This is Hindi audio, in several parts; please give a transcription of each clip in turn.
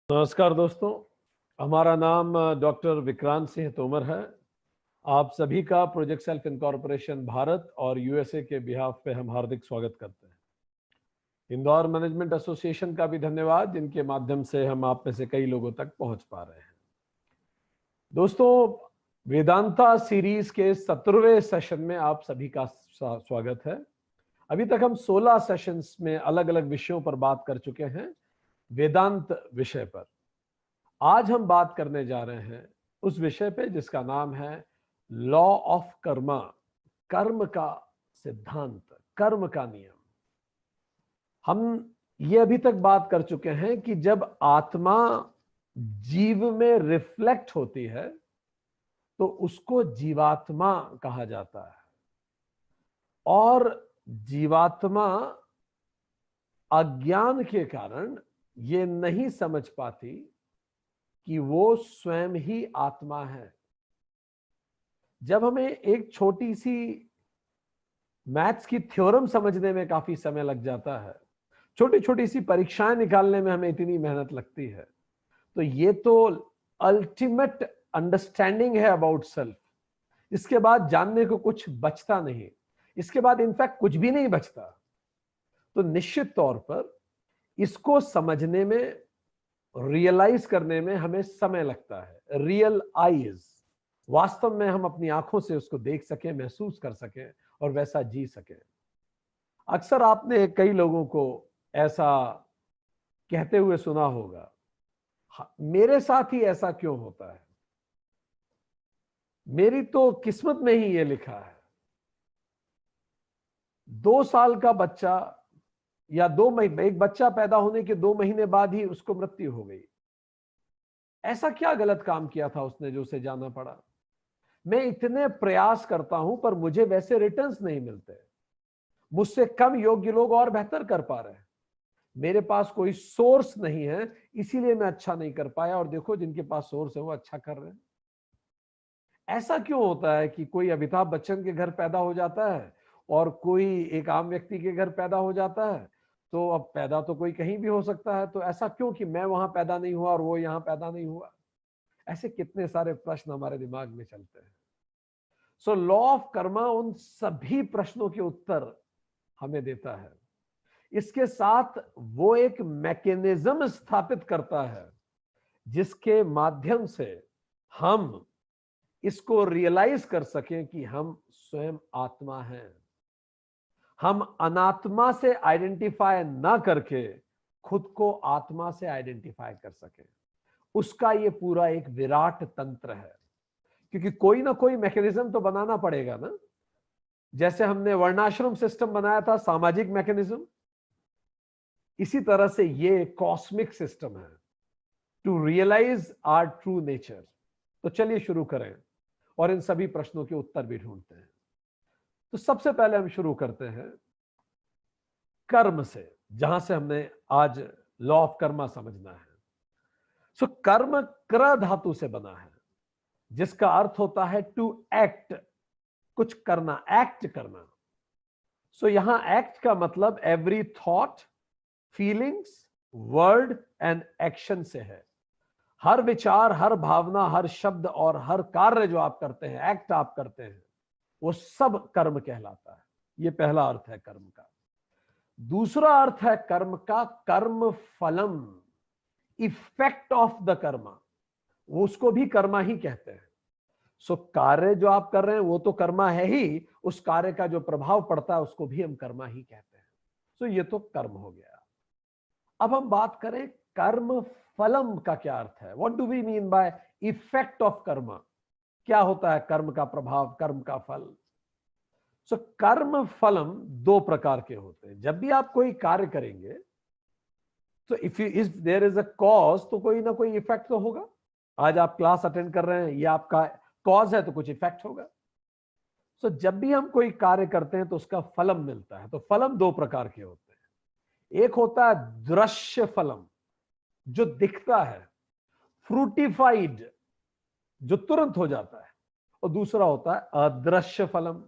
नमस्कार दोस्तों, हमारा नाम डॉक्टर विक्रांत सिंह तोमर है। आप सभी का प्रोजेक्ट सेल्फ इनकॉर्पोरेशन भारत और यूएसए के बिहाफ पे हम हार्दिक स्वागत करते हैं। इंदौर मैनेजमेंट एसोसिएशन का भी धन्यवाद, जिनके माध्यम से हम आप में से कई लोगों तक पहुंच पा रहे हैं। दोस्तों, वेदांता सीरीज के 17वें सेशन में आप सभी का स्वागत है। अभी तक हम 16 सेशंस में अलग अलग विषयों पर बात कर चुके हैं, वेदांत विषय पर। आज हम बात करने जा रहे हैं उस विषय पे जिसका नाम है लॉ ऑफ कर्मा, कर्म का सिद्धांत, कर्म का नियम। हम ये अभी तक बात कर चुके हैं कि जब आत्मा जीव में रिफ्लेक्ट होती है तो उसको जीवात्मा कहा जाता है, और जीवात्मा अज्ञान के कारण ये नहीं समझ पाती कि वो स्वयं ही आत्मा है। जब हमें एक छोटी सी मैथ्स की थ्योरम समझने में काफी समय लग जाता है, छोटी छोटी सी परीक्षाएं निकालने में हमें इतनी मेहनत लगती है, तो ये तो अल्टीमेट अंडरस्टैंडिंग है अबाउट सेल्फ। इसके बाद जानने को कुछ बचता नहीं, इसके बाद इनफैक्ट कुछ भी नहीं बचता। तो निश्चित तौर पर इसको समझने में, रियलाइज करने में हमें समय लगता है। रियल आईज, वास्तव में हम अपनी आंखों से उसको देख सकें, महसूस कर सकें और वैसा जी सकें। अक्सर आपने कई लोगों को ऐसा कहते हुए सुना होगा, मेरे साथ ही ऐसा क्यों होता है, मेरी तो किस्मत में ही ये लिखा है। 2 साल का बच्चा या 2 महीने, एक बच्चा पैदा होने के 2 महीने बाद ही उसको मृत्यु हो गई। ऐसा क्या गलत काम किया था उसने जो उसे जाना पड़ा? मैं इतने प्रयास करता हूं पर मुझे वैसे रिटर्न्स नहीं मिलते, मुझसे कम योग्य लोग और बेहतर कर पा रहे हैं, मेरे पास कोई सोर्स नहीं है, इसीलिए मैं अच्छा नहीं कर पाया, और देखो जिनके पास सोर्स है वो अच्छा कर रहे हैं। ऐसा क्यों होता है कि कोई अमिताभ बच्चन के घर पैदा हो जाता है और कोई एक आम व्यक्ति के घर पैदा हो जाता है? तो अब पैदा तो कोई कहीं भी हो सकता है, तो ऐसा क्यों कि मैं वहां पैदा नहीं हुआ और वो यहां पैदा नहीं हुआ? ऐसे कितने सारे प्रश्न हमारे दिमाग में चलते हैं। सो लॉ ऑफ कर्मा उन सभी प्रश्नों के उत्तर हमें देता है। इसके साथ वो एक मैकेनिज्म स्थापित करता है जिसके माध्यम से हम इसको रियलाइज कर सकें कि हम स्वयं आत्मा हैं। हम अनात्मा से आइडेंटिफाई ना करके खुद को आत्मा से आइडेंटिफाई कर सकें। उसका ये पूरा एक विराट तंत्र है, क्योंकि कोई ना कोई मैकेनिज्म तो बनाना पड़ेगा ना। जैसे हमने वर्णाश्रम सिस्टम बनाया था, सामाजिक मैकेनिज्म, इसी तरह से ये कॉस्मिक सिस्टम है to realise our true nature. तो चलिए शुरू करें और इन सभी प्रश्नों के उत्तर भी ढूंढते हैं। तो सबसे पहले हम शुरू करते हैं कर्म से, जहां से हमने आज लॉ ऑफ कर्मा समझना है। सो कर्म क्र धातु से बना है, जिसका अर्थ होता है टू एक्ट, कुछ करना, एक्ट करना। सो यहां एक्ट का मतलब every thought, feelings, word and action से है। हर विचार, हर भावना, हर शब्द और हर कार्य जो आप करते हैं, एक्ट आप करते हैं, वो सब कर्म कहलाता है। ये पहला अर्थ है कर्म का। दूसरा अर्थ है कर्म का कर्म फलम, इफेक्ट ऑफ द कर्मा, वो उसको भी कर्मा ही कहते हैं। सो कार्य जो आप कर रहे हैं वो तो कर्मा है ही, उस कार्य का जो प्रभाव पड़ता है उसको भी हम कर्मा ही कहते हैं। सो ये तो कर्म हो गया। अब हम बात करें कर्म फलम का क्या अर्थ है। What do we mean by effect of karma? क्या होता है कर्म का प्रभाव, कर्म का फल? सो कर्म फलम 2 प्रकार के होते हैं। जब भी आप कोई कार्य करेंगे तो if there is a cause, तो कोई ना कोई इफेक्ट तो होगा। आज आप क्लास अटेंड कर रहे हैं, ये आपका कॉज है, तो कुछ इफेक्ट होगा। सो जब भी हम कोई कार्य करते हैं तो उसका फलम मिलता है। तो फलम 2 प्रकार के होते हैं। एक होता है दृश्य फलम, जो दिखता है, फ्रूटिफाइड, जो तुरंत हो जाता है, और दूसरा होता है अदृश्य फलम।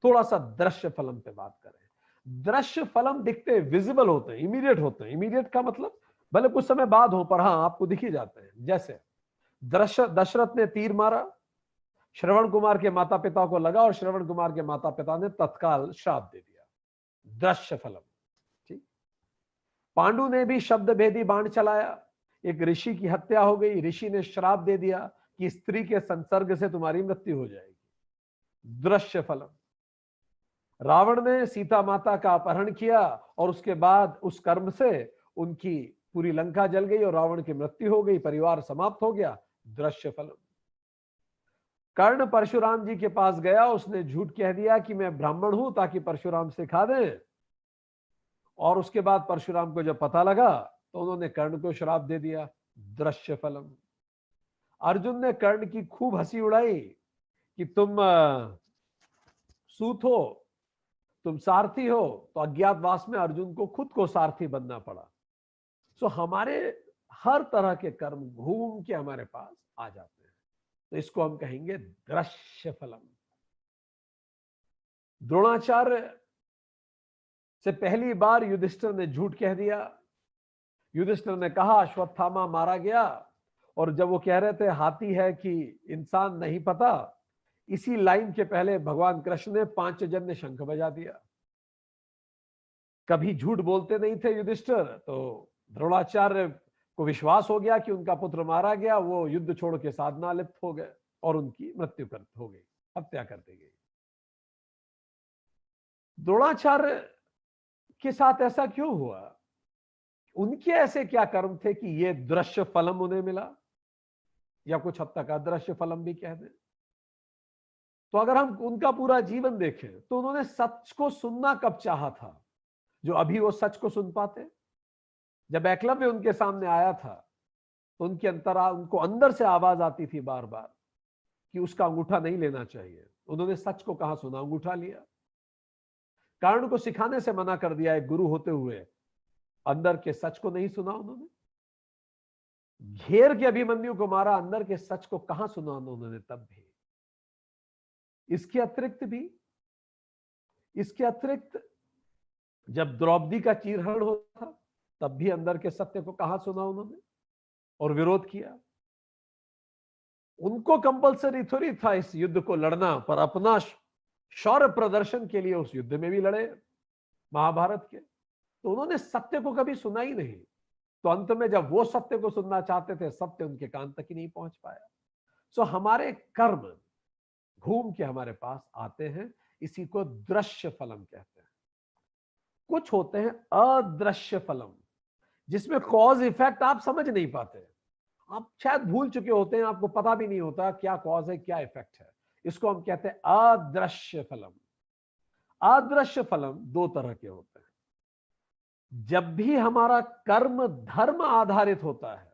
थोड़ा सा दृश्य फलम पे बात करें। दृश्य फलम दिखते हैं, विजिबल होते हैं, इमीडिएट होते हैं। इमीडिएट का मतलब भले कुछ समय बाद हो, पर हाँ आपको दिख ही जाते हैं। जैसे दशरथ ने तीर मारा, श्रवण कुमार के माता पिता को लगा और श्रवण कुमार के माता पिता ने तत्काल श्राप दे दिया, दृश्य फलम। ठीक। पांडु ने भी शब्द भेदी बाण चलाया, एक ऋषि की हत्या हो गई, ऋषि ने श्राप दे दिया कि स्त्री के संसर्ग से तुम्हारी मृत्यु हो जाएगी, दृश्य फलम। रावण ने सीता माता का अपहरण किया और उसके बाद उस कर्म से उनकी पूरी लंका जल गई और रावण की मृत्यु हो गई, परिवार समाप्त हो गया, दृश्य फलम। कर्ण परशुराम जी के पास गया, उसने झूठ कह दिया कि मैं ब्राह्मण हूं ताकि परशुराम सिखा दें, और उसके बाद परशुराम को जब पता लगा तो उन्होंने कर्ण को श्राप दे दिया, दृश्य फलम। अर्जुन ने कर्ण की खूब हंसी उड़ाई कि तुम सूत हो, तुम सारथी हो, तो अज्ञातवास में अर्जुन को खुद को सारथी बनना पड़ा। सो हमारे हर तरह के कर्म घूम के हमारे पास आ जाते हैं, तो इसको हम कहेंगे दृश्य फलम। द्रोणाचार्य से पहली बार युधिष्ठिर ने झूठ कह दिया। युधिष्ठिर ने कहा अश्वत्थामा मारा गया, और जब वो कह रहे थे हाथी है कि इंसान नहीं पता, इसी लाइन के पहले भगवान कृष्ण ने पांचजन्य शंख बजा दिया। कभी झूठ बोलते नहीं थे युधिष्ठिर, तो द्रोणाचार्य को विश्वास हो गया कि उनका पुत्र मारा गया, वो युद्ध छोड़ के साधना लिप्त हो गए और उनकी मृत्यु हो गई, हत्या कर दी गई। द्रोणाचार्य के साथ ऐसा क्यों हुआ? उनके ऐसे क्या कर्म थे कि ये दृश्य फलम उन्हें मिला, या कुछ हद तक अदृश्य फलम भी कह दें। तो अगर हम उनका पूरा जीवन देखें तो उन्होंने सच को सुनना कब चाहा था, जो अभी वो सच को सुन पाते? जब एकलव्य उनके सामने आया था तो उनको अंदर से आवाज आती थी बार बार कि उसका अंगूठा नहीं लेना चाहिए। उन्होंने सच को कहां सुना, अंगूठा लिया। कर्ण को सिखाने से मना कर दिया एक गुरु होते हुए, अंदर के सच को नहीं सुना उन्होंने। घेर के अभिमन्यु को मारा, अंदर के सच को कहां सुना उन्होंने तब भी। इसके अतिरिक्त जब द्रौपदी का चीरहरण होता था तब भी अंदर के सत्य को कहां सुना उन्होंने और विरोध किया। उनको कंपलसरी थोड़ी था इस युद्ध को लड़ना, पर अपना शौर्य प्रदर्शन के लिए उस युद्ध में भी लड़े महाभारत के। तो उन्होंने सत्य को कभी सुना ही नहीं। तो अंत में जब वो सत्य को सुनना चाहते थे, सत्य उनके कान तक ही नहीं पहुंच पाया। सो हमारे कर्म घूम के हमारे पास आते हैं, इसी को दृश्य फलम कहते हैं। कुछ होते हैं अदृश्य फलम, जिसमें कॉज इफेक्ट आप समझ नहीं पाते, आप शायद भूल चुके होते हैं, आपको पता भी नहीं होता क्या कॉज है क्या इफेक्ट है। इसको हम कहते हैं अदृश्य फलम। अदृश्य फलम दो तरह के होते हैं। जब भी हमारा कर्म धर्म आधारित होता है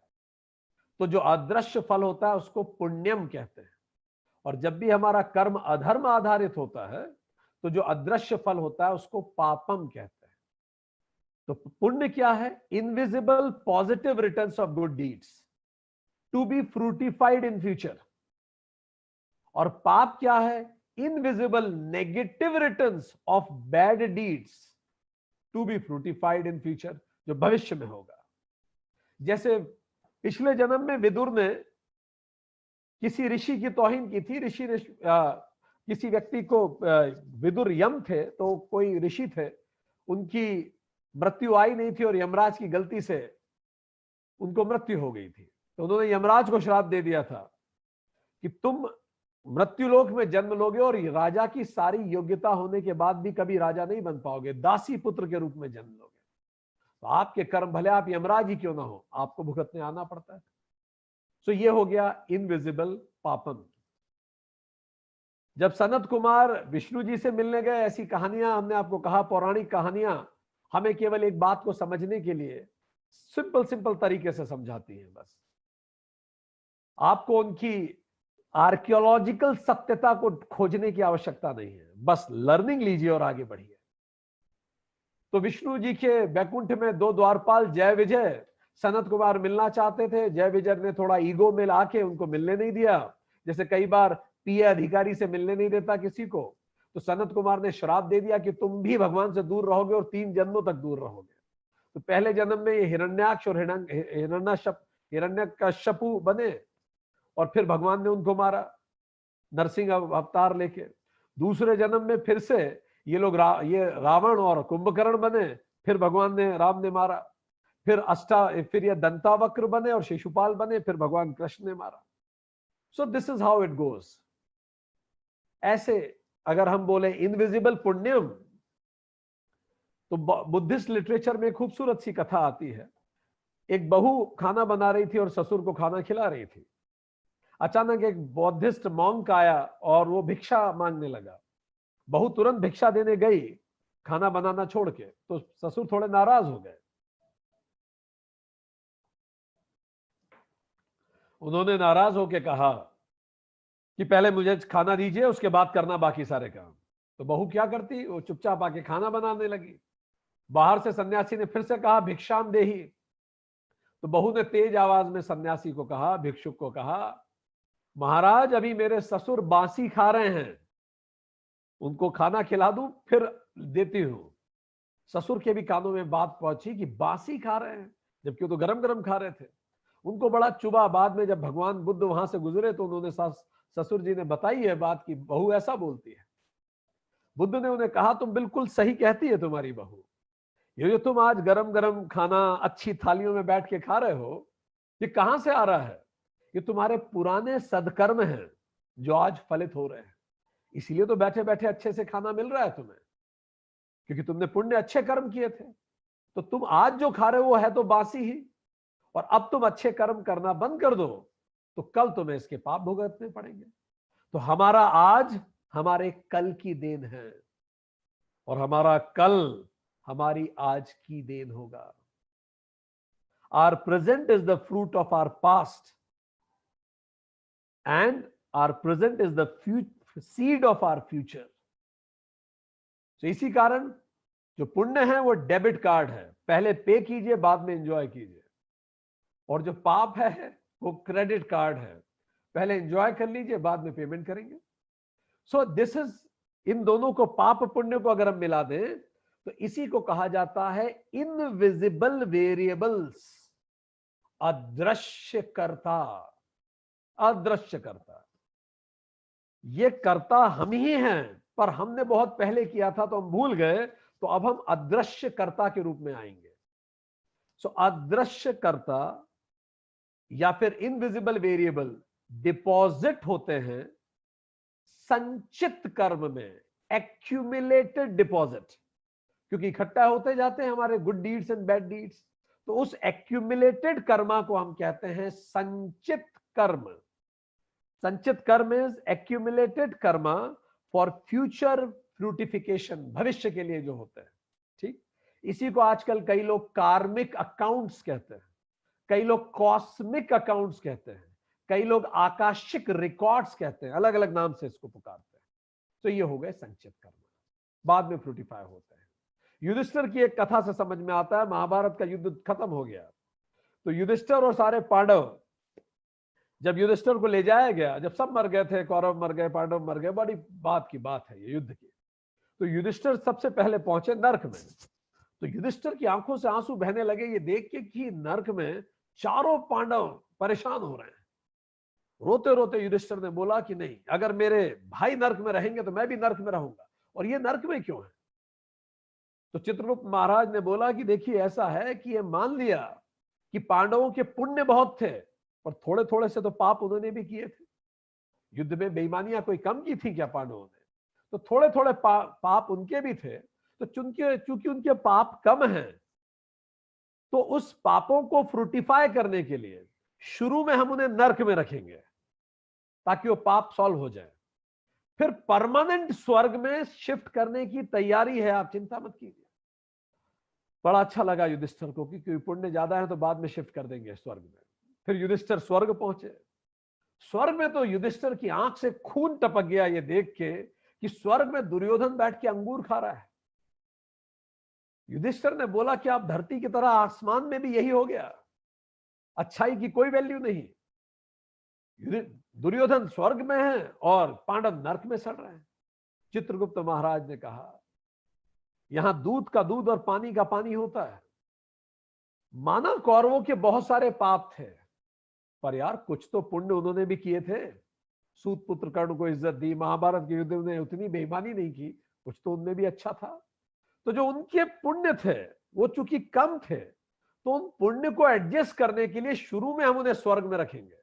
तो जो अदृश्य फल होता है उसको पुण्यम कहते हैं, और जब भी हमारा कर्म अधर्म आधारित होता है तो जो अदृश्य फल होता है उसको पापम कहते हैं। तो पुण्य क्या है? Invisible positive returns of good deeds to be fructified in future. और पाप क्या है? Invisible negative returns of bad deeds to be fructified in future, जो भविष्य में होगा। जैसे पिछले जन्म में विदुर ने किसी ऋषि की तौहीन की थी। ऋषि ने किसी व्यक्ति को, विदुर यम थे तो कोई ऋषि थे, उनकी मृत्यु आई नहीं थी और यमराज की गलती से उनको मृत्यु हो गई थी। तो उन्होंने यमराज को श्राप दे दिया था कि तुम मृत्युलोक में जन्म लोगे और राजा की सारी योग्यता होने के बाद भी कभी राजा नहीं बन पाओगे, दासी पुत्र के रूप में जन्म लोगे। तो आपके कर्म भले आप यमराज ही क्यों ना हो, आपको भुगतने आना पड़ता है। तो ये हो गया इनविजिबल पापम। जब सनत कुमार विष्णु जी से मिलने गए, ऐसी कहानियां हमने आपको कहा, पौराणिक कहानियां हमें केवल एक बात को समझने के लिए सिंपल तरीके से समझाती हैं। बस आपको उनकी आर्कियोलॉजिकल सत्यता को खोजने की आवश्यकता नहीं है, बस लर्निंग लीजिए और आगे बढ़िए। तो विष्णु जी के वैकुंठ में दो द्वारपाल जय विजय सनत कुमार मिलना चाहते थे। जय विजय ने थोड़ा ईगो में लाके उनको मिलने नहीं दिया, जैसे कई बार पीए अधिकारी से मिलने नहीं देता किसी को। तो सनत कुमार ने श्राप दे दिया कि तुम भी भगवान से दूर रहोगे और 3 जन्मों तक दूर रहोगे। तो पहले जन्म में ये हिरण्याक्ष और हिरण्यकश्यपु बने और फिर भगवान ने उनको मारा नरसिंह अवतार लेके। दूसरे जन्म में फिर से ये लोग ये रावण और कुंभकर्ण बने, फिर भगवान ने राम ने मारा। फिर ये दंतावक्र बने और शिशुपाल बने, फिर भगवान कृष्ण ने मारा। So this is how it goes. ऐसे अगर हम बोले इनविजिबल पुण्यम, तो बुद्धिस्ट लिटरेचर में खूबसूरत सी कथा आती है। एक बहू खाना बना रही थी और ससुर को खाना खिला रही थी। अचानक एक बौद्धिस्ट मॉन्क आया और वो भिक्षा मांगने लगा। बहू तुरंत भिक्षा देने गई खाना बनाना छोड़ के, तो ससुर थोड़े नाराज हो गए। उन्होंने नाराज होकर कहा कि पहले मुझे खाना दीजिए, उसके बाद करना बाकी सारे काम। तो बहू क्या करती, वो चुपचाप आके खाना बनाने लगी। बाहर से सन्यासी ने फिर से कहा भिक्षाम देही। तो बहू ने तेज आवाज में सन्यासी को कहा, भिक्षुक को कहा, महाराज अभी मेरे ससुर बासी खा रहे हैं, उनको खाना खिला दूं फिर देती हूं। ससुर के भी कानों में बात पहुंची कि बासी खा रहे हैं, जबकि वो तो गरम गरम खा रहे थे। उनको बड़ा चुभा। बाद में जब भगवान बुद्ध वहां से गुजरे तो उन्होंने ससुर जी ने बताई है बात की बहू ऐसा बोलती है। बुद्ध ने उन्हें कहा तुम बिल्कुल सही कहती है तुम्हारी बहू, ये जो तुम आज गरम गरम खाना अच्छी थालियों में बैठ के खा रहे हो, ये कहां से आ रहा है? ये तुम्हारे पुराने सदकर्म हैं जो आज फलित हो रहे हैं। इसीलिए तो बैठे बैठे अच्छे से खाना मिल रहा है तुम्हें, क्योंकि तुमने पुण्य अच्छे कर्म किए थे। तो तुम आज जो खा रहे हो वो है तो बासी ही, और अब तुम अच्छे कर्म करना बंद कर दो तो कल तुम्हें इसके पाप भुगतने पड़ेंगे। तो हमारा आज हमारे कल की देन है, और हमारा कल हमारी आज की देन होगा। Our present is the fruit of our past, and our present is the seed of our future. So इसी कारण जो पुण्य है वो डेबिट कार्ड है, पहले पे कीजिए बाद में एंजॉय कीजिए। और जो पाप है वो क्रेडिट कार्ड है, पहले एंजॉय कर लीजिए बाद में पेमेंट करेंगे। सो दिस इज, इन दोनों को, पाप पुण्य को अगर हम मिला दें तो इसी को कहा जाता है इनविजिबल वेरिएबल्स, अदृश्य कर्ता। अदृश्य कर्ता, ये कर्ता हम ही हैं, पर हमने बहुत पहले किया था तो हम भूल गए, तो अब हम अदृश्य कर्ता के रूप में आएंगे। सो अदृश्य कर्ता या फिर इनविजिबल वेरिएबल डिपॉजिट होते हैं संचित कर्म में, एक्यूमुलेटेड डिपॉजिट, क्योंकि इकट्ठा होते जाते हैं हमारे good deeds and bad deeds. तो उस एक्यूमुलेटेड कर्मा को हम कहते हैं संचित कर्म। संचित कर्म is accumulated karma for future fructification, भविष्य के लिए जो होते हैं। ठीक, इसी को आजकल कई लोग कार्मिक अकाउंट्स कहते हैं, कई लोग कॉस्मिक अकाउंट्स कहते हैं, कई लोग आकाशिक रिकॉर्ड्स कहते हैं, अलग अलग नाम से इसको पुकारते हैं। तो ये हो गए संचित कर्म, बाद में फ्रूटिफाई होते हैं। युधिष्ठिर की एक कथा से समझ में आता है, महाभारत का युद्ध खत्म हो गया तो युधिष्ठिर और सारे पांडव, जब युधिष्ठिर को ले जाया गया, जब सब मर गए थे, कौरव मर गए, पांडव मर गए, बड़ी बात की बात है ये युद्ध की, तो युधिष्ठिर सबसे पहले पहुंचे नर्क में। तो युधिष्ठिर की आंखों से आंसू बहने लगे ये देख के कि नर्क में चारों पांडव परेशान हो रहे हैं। रोते रोते युधिष्ठिर ने बोला कि नहीं, अगर मेरे भाई नर्क में रहेंगे तो मैं भी नर्क में रहूंगा, और ये नर्क में क्यों है? तो चित्रगुप्त महाराज ने बोला कि देखिए ऐसा है कि ये मान लिया कि पांडवों के पुण्य बहुत थे, और थोड़े थोड़े से तो पाप उन्होंने भी किए थे। युद्ध में बेईमानियां कोई कम की थी क्या पांडवों ने? तो थोड़े थोड़े पाप उनके भी थे। तो चूंकि उनके पाप कम हैं, तो उस पापों को फ्रूटिफाई करने के लिए शुरू में हम उन्हें नर्क में रखेंगे ताकि वो पाप सॉल्व हो जाए, फिर परमानेंट स्वर्ग में शिफ्ट करने की तैयारी है, आप चिंता मत कीजिए। बड़ा अच्छा लगा युधिष्ठिर को कि क्योंकि पुण्य ज्यादा है तो बाद में शिफ्ट कर देंगे स्वर्ग में। फिर युधिष्ठिर स्वर्ग पहुंचे। स्वर्ग में तो युधिष्ठिर की आंख से खून टपक गया ये देख के कि स्वर्ग में दुर्योधन बैठ के अंगूर खा रहा है। युधिष्ठिर ने बोला कि आप धरती की तरह आसमान में भी यही हो गया, अच्छाई की कोई वैल्यू नहीं। दुर्योधन स्वर्ग में है और पांडव नरक में सड़ रहे हैं। चित्रगुप्त महाराज ने कहा, यहां दूध का दूध और पानी का पानी होता है। माना कौरवों के बहुत सारे पाप थे, पर यार कुछ तो पुण्य उन्होंने भी किए थे। सूत पुत्र कर्ण को इज्जत दी, महाभारत के युद्ध में उतनी बेईमानी नहीं की, कुछ तो उनमें भी अच्छा था। तो जो उनके पुण्य थे वो चूंकि कम थे, तो उन पुण्य को एडजस्ट करने के लिए शुरू में हम उन्हें स्वर्ग में रखेंगे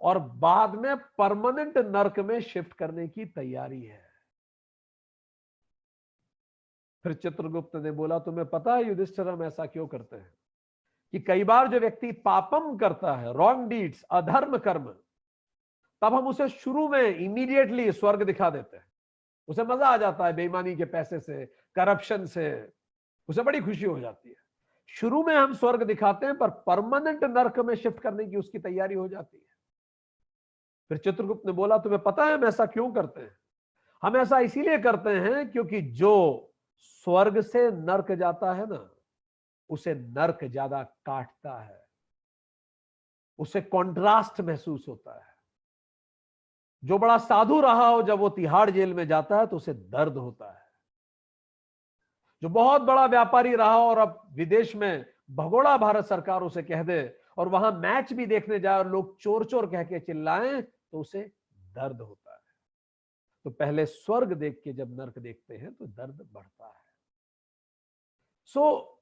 और बाद में परमानेंट नरक में शिफ्ट करने की तैयारी है। फिर चित्रगुप्त ने बोला, तुम्हें पता है युधिष्ठिर हम ऐसा क्यों करते हैं कि कई बार जो व्यक्ति पापम करता है, रॉन्ग डीड्स, अधर्म कर्म, तब हम उसे शुरू में इमीडिएटली स्वर्ग दिखा देते हैं। उसे मजा आ जाता है बेईमानी के पैसे से, करप्शन से, उसे बड़ी खुशी हो जाती है। शुरू में हम स्वर्ग दिखाते हैं, पर परमानेंट नरक में शिफ्ट करने की उसकी तैयारी हो जाती है। फिर चित्रगुप्त ने बोला, तुम्हें पता है हम ऐसा क्यों करते हैं? हम ऐसा इसीलिए करते हैं क्योंकि जो स्वर्ग से नरक जाता है ना, उसे नरक ज्यादा काटता है, उसे कॉन्ट्रास्ट महसूस होता है। जो बड़ा साधु रहा हो, जब वो तिहाड़ जेल में जाता है तो उसे दर्द होता है। जो बहुत बड़ा व्यापारी रहा और अब विदेश में भगोड़ा भारत सरकार उसे कह दे और वहां मैच भी देखने जाए और लोग चोर चोर कह के चिल्लाएं, तो उसे दर्द होता है। तो पहले स्वर्ग देख के जब नरक देखते हैं तो दर्द बढ़ता है। सो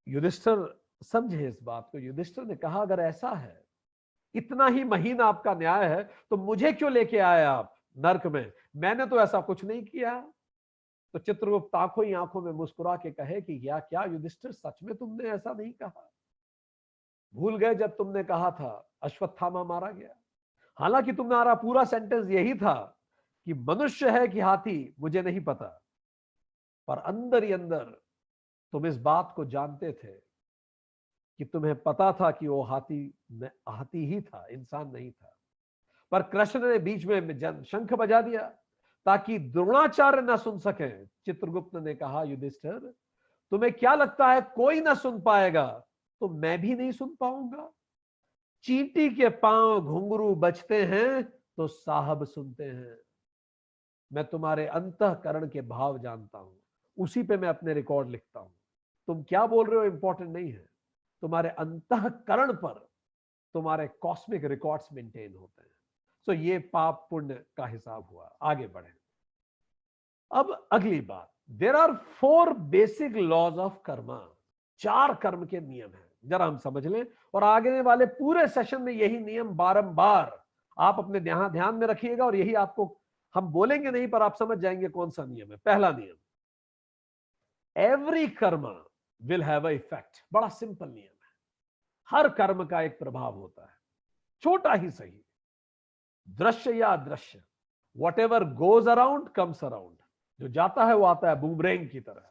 युधिष्ठिर समझे इस बात को। युधिष्ठिर ने कहा, अगर ऐसा है, इतना ही महीन आपका न्याय है, तो मुझे क्यों लेके आए आप नरक में? मैंने तो ऐसा कुछ नहीं किया। तो चित्रगुप्त आंखों ही आंखों में मुस्कुरा के कहे कि क्या क्या युधिष्ठिर, सच में तुमने ऐसा नहीं कहा? भूल गए जब तुमने कहा था अश्वत्थामा मारा गया? हालांकि तुम्हारा पूरा सेंटेंस यही था कि मनुष्य है कि हाथी मुझे नहीं पता, पर अंदर ही अंदर तुम इस बात को जानते थे कि तुम्हें पता था कि वो हाथी ही था, इंसान नहीं था। पर कृष्ण ने बीच में शंख बजा दिया ताकि द्रोणाचार्य ना सुन सके। चित्रगुप्त ने कहा, युधिष्ठिर तुम्हें क्या लगता है कोई ना सुन पाएगा? तो मैं भी नहीं सुन पाऊंगा? चींटी के पांव घुंघरू बजते हैं तो साहब सुनते हैं। मैं तुम्हारे अंतःकरण के भाव जानता हूं, उसी पे मैं अपने रिकॉर्ड लिखता हूं। तुम क्या बोल रहे हो इंपॉर्टेंट नहीं है, तुम्हारे अंतःकरण पर तुम्हारे कॉस्मिक रिकॉर्ड्स मेंटेन होते हैं। सो ये पाप पुण्य का हिसाब हुआ। आगे बढ़े। अब अगली बात, there are 4 basic laws of karma. 4 कर्म के नियम हैं, जरा हम समझ लें। और आगे वाले पूरे सेशन में यही नियम बारंबार आप अपने ध्यान में रखिएगा, और यही आपको हम बोलेंगे नहीं, पर आप समझ जाएंगे कौन सा नियम है। पहला नियम, एवरी कर्म विल हैव अ इफेक्ट। बड़ा सिंपल नियम है। हर कर्म का एक प्रभाव होता है, छोटा ही सही, दृश्य या अदृश्य। What ever goes around comes around. जो जाता है वो आता है, बूमरैंग की तरह।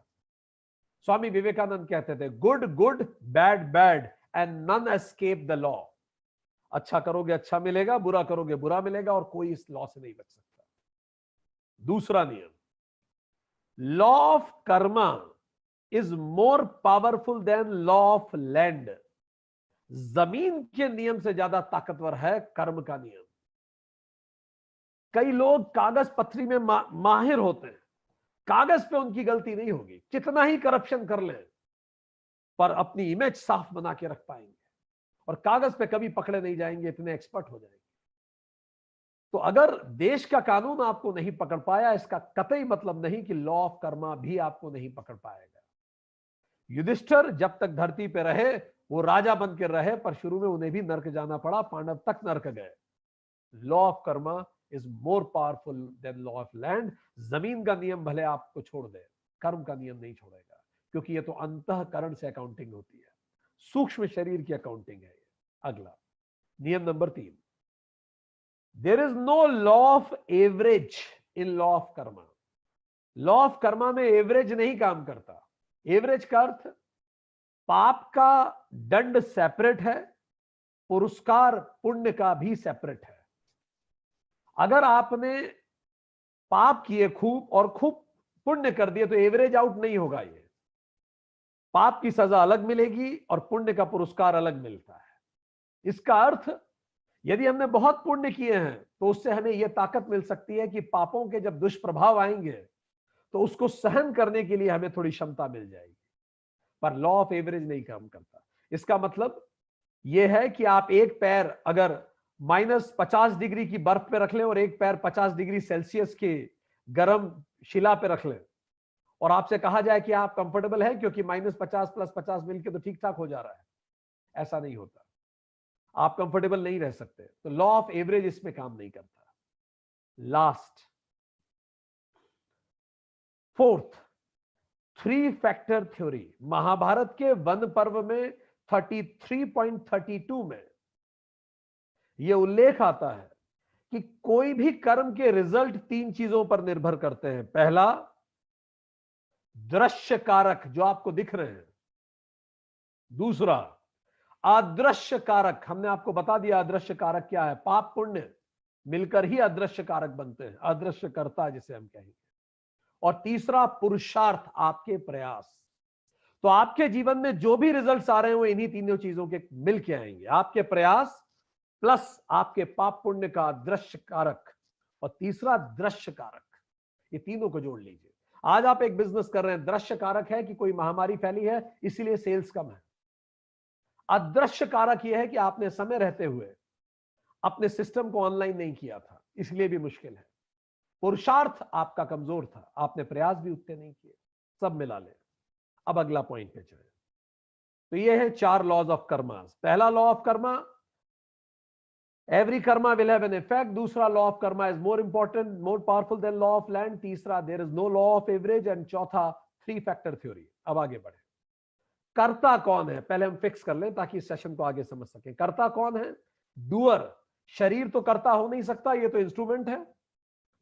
स्वामी विवेकानंद कहते थे, good good, bad bad, and none escape the law. अच्छा करोगे अच्छा मिलेगा, बुरा करोगे बुरा मिलेगा, और कोई इस लॉ से नहीं बच सकता। दूसरा नियम, law of Karma is more powerful than law of land. जमीन के नियम से ज्यादा ताकतवर है कर्म का नियम। कई लोग कागज पत्थरी में माहिर होते हैं, कागज पे उनकी गलती नहीं होगी, कितना ही करप्शन कर लें, पर अपनी इमेज साफ बना के रख पाएंगे, और कागज पे कभी पकड़े नहीं जाएंगे, इतने एक्सपर्ट हो जाएंगे। तो अगर देश का कानून आपको नहीं पकड़ पाया, इसका कतई मतलब नहीं कि लॉ ऑफ कर्मा भी आपको नहीं पकड़ पाएगा। युधिष्ठिर जब तक धरती पे रहे वो राजा बन के रहे, पर शुरू में उन्हें भी नरक जाना पड़ा, पांडव तक नरक गए। Law of Karma is more powerful than law of land. जमीन का नियम भले आपको छोड़ दे, कर्म का नियम नहीं छोड़ेगा, क्योंकि ये तो अंतःकरण से अकाउंटिंग होती है, सूक्ष्म शरीर की अकाउंटिंग है। अगला नियम नंबर 3, there is no law of average in law of karma. Law of karma में एवरेज नहीं काम करता। एवरेज का अर्थ, पाप का दंड सेपरेट है, पुरस्कार पुण्य का भी सेपरेट है। अगर आपने पाप किए खूब और खूब पुण्य कर दिए तो एवरेज आउट नहीं होगा। ये पाप की सजा अलग मिलेगी और पुण्य का पुरस्कार अलग मिलता है। इसका अर्थ, यदि हमने बहुत पुण्य किए हैं तो उससे हमें यह ताकत मिल सकती है कि पापों के जब दुष्प्रभाव आएंगे तो उसको सहन करने के लिए हमें थोड़ी क्षमता मिल जाएगी। पर लॉ ऑफ एवरेज नहीं काम करता। इसका मतलब यह है कि आप एक पैर अगर -50 डिग्री की बर्फ पे रख लें और एक पैर 50 डिग्री सेल्सियस के गर्म शिला पे रख लें और आपसे कहा जाए कि आप कंफर्टेबल हैं क्योंकि -50 + 50 मिलके तो ठीक ठाक हो जा रहा है, ऐसा नहीं होता। आप कंफर्टेबल नहीं रह सकते। तो लॉ ऑफ एवरेज इसमें काम नहीं करता। Last, fourth, 3 factor theory. Mahabharata के वन पर्व में 33.32 में यह उल्लेख आता है कि कोई भी कर्म के रिजल्ट 3 चीजों पर निर्भर करते हैं। पहला, दृश्य कारक जो आपको दिख रहे हैं। दूसरा, अदृश्य कारक, हमने आपको बता दिया अदृश्य कारक क्या है। पाप पुण्य मिलकर ही अदृश्य कारक बनते हैं, अदृश्य कर्ता जिसे हम कहेंगे। और तीसरा, पुरुषार्थ, आपके प्रयास। तो आपके जीवन में जो भी रिजल्ट्स आ रहे हैं वो इन्हीं तीनों चीजों के मिलके आएंगे। आपके प्रयास प्लस आपके पाप पुण्य का दृश्य कारक और तीसरा दृश्य कारक, ये तीनों को जोड़ लीजिए। आज आप एक बिजनेस कर रहे हैं, दृश्य कारक है कि कोई महामारी फैली है इसीलिए सेल्स कम है। अदृश्य कारक यह है कि आपने समय रहते हुए अपने सिस्टम को ऑनलाइन नहीं किया था, इसलिए भी मुश्किल है। पुरुषार्थ आपका कमजोर था, आपने प्रयास भी उतने नहीं किए। सब मिला ले। अब अगला पॉइंट पे चले। तो ये है 4 लॉज ऑफ कर्मा। पहला law of karma, every Karma will have an effect. दूसरा, law of Karma is more important, more powerful than law of land. तीसरा, there is no law of average. And चौथा, 3 फैक्टर थ्योरी। अब आगे बढ़े। कर्ता कौन है पहले हम फिक्स कर लें ताकि इस सेशन को आगे समझ सकें। कर्ता कौन है? डूअर। शरीर तो कर्ता हो नहीं सकता, ये तो इंस्ट्रूमेंट है।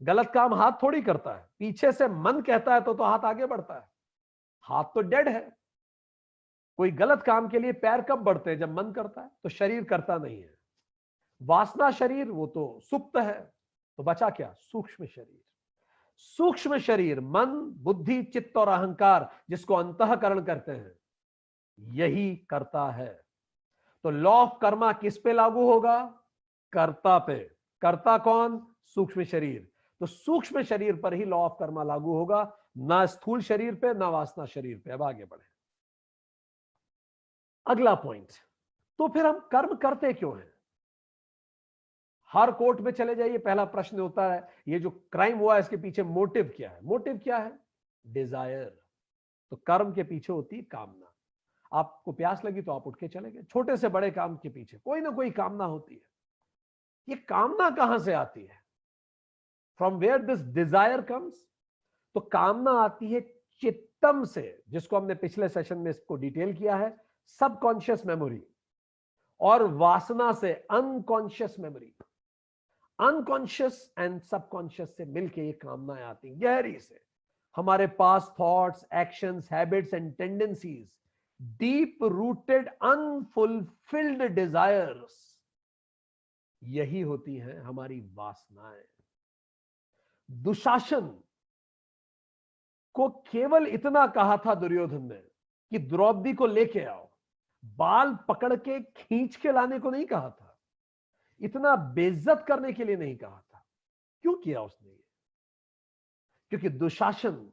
गलत काम हाथ थोड़ी करता है, पीछे से मन कहता है तो हाथ आगे बढ़ता है। हाथ तो डेड है। कोई गलत काम के लिए पैर कब बढ़ते हैं? जब मन करता है। तो शरीर करता नहीं है। वासना शरीर वो तो सुप्त है। तो बचा क्या? सूक्ष्म शरीर। सूक्ष्म शरीर, मन, बुद्धि, चित्त और अहंकार, जिसको अंतःकरण कहते हैं, यही करता है। तो लॉ ऑफ कर्मा किस पे लागू होगा? कर्ता पे। कर्ता कौन? सूक्ष्म शरीर। तो सूक्ष्म शरीर पर ही लॉ ऑफ कर्मा लागू होगा, ना स्थूल शरीर पे, ना वासना शरीर पे। अब आगे बढ़े। अगला पॉइंट, तो फिर हम कर्म करते क्यों हैं? हर कोर्ट में चले जाइए, पहला प्रश्न होता है ये जो क्राइम हुआ है इसके पीछे मोटिव क्या है? मोटिव क्या है? डिजायर। तो कर्म के पीछे होती है कामना। आपको प्यास लगी तो आप उठ के चले गए। छोटे से बड़े काम के पीछे कोई ना कोई कामना होती है। ये कामना कहां से आती है? From where this desire comes? तो कामना आती है चित्तम से, जिसको हमने पिछले सेशन में इसको डिटेल किया है, सबकॉन्शियस मेमोरी। और वासना से unconscious memory. Unconscious and subconscious से मिलके ये कामनाएं आती हैं गहरी से। हमारे पास thoughts, actions, habits and tendencies, deep rooted unfulfilled desires, यही होती हैं हमारी वासनाएं। दुशासन को केवल इतना कहा था दुर्योधन ने कि द्रौपदी को लेके आओ, बाल पकड़ के खींच के लाने को नहीं कहा था, इतना बेइज्जत करने के लिए नहीं कहा था। क्यों किया उसने ये? क्योंकि दुशासन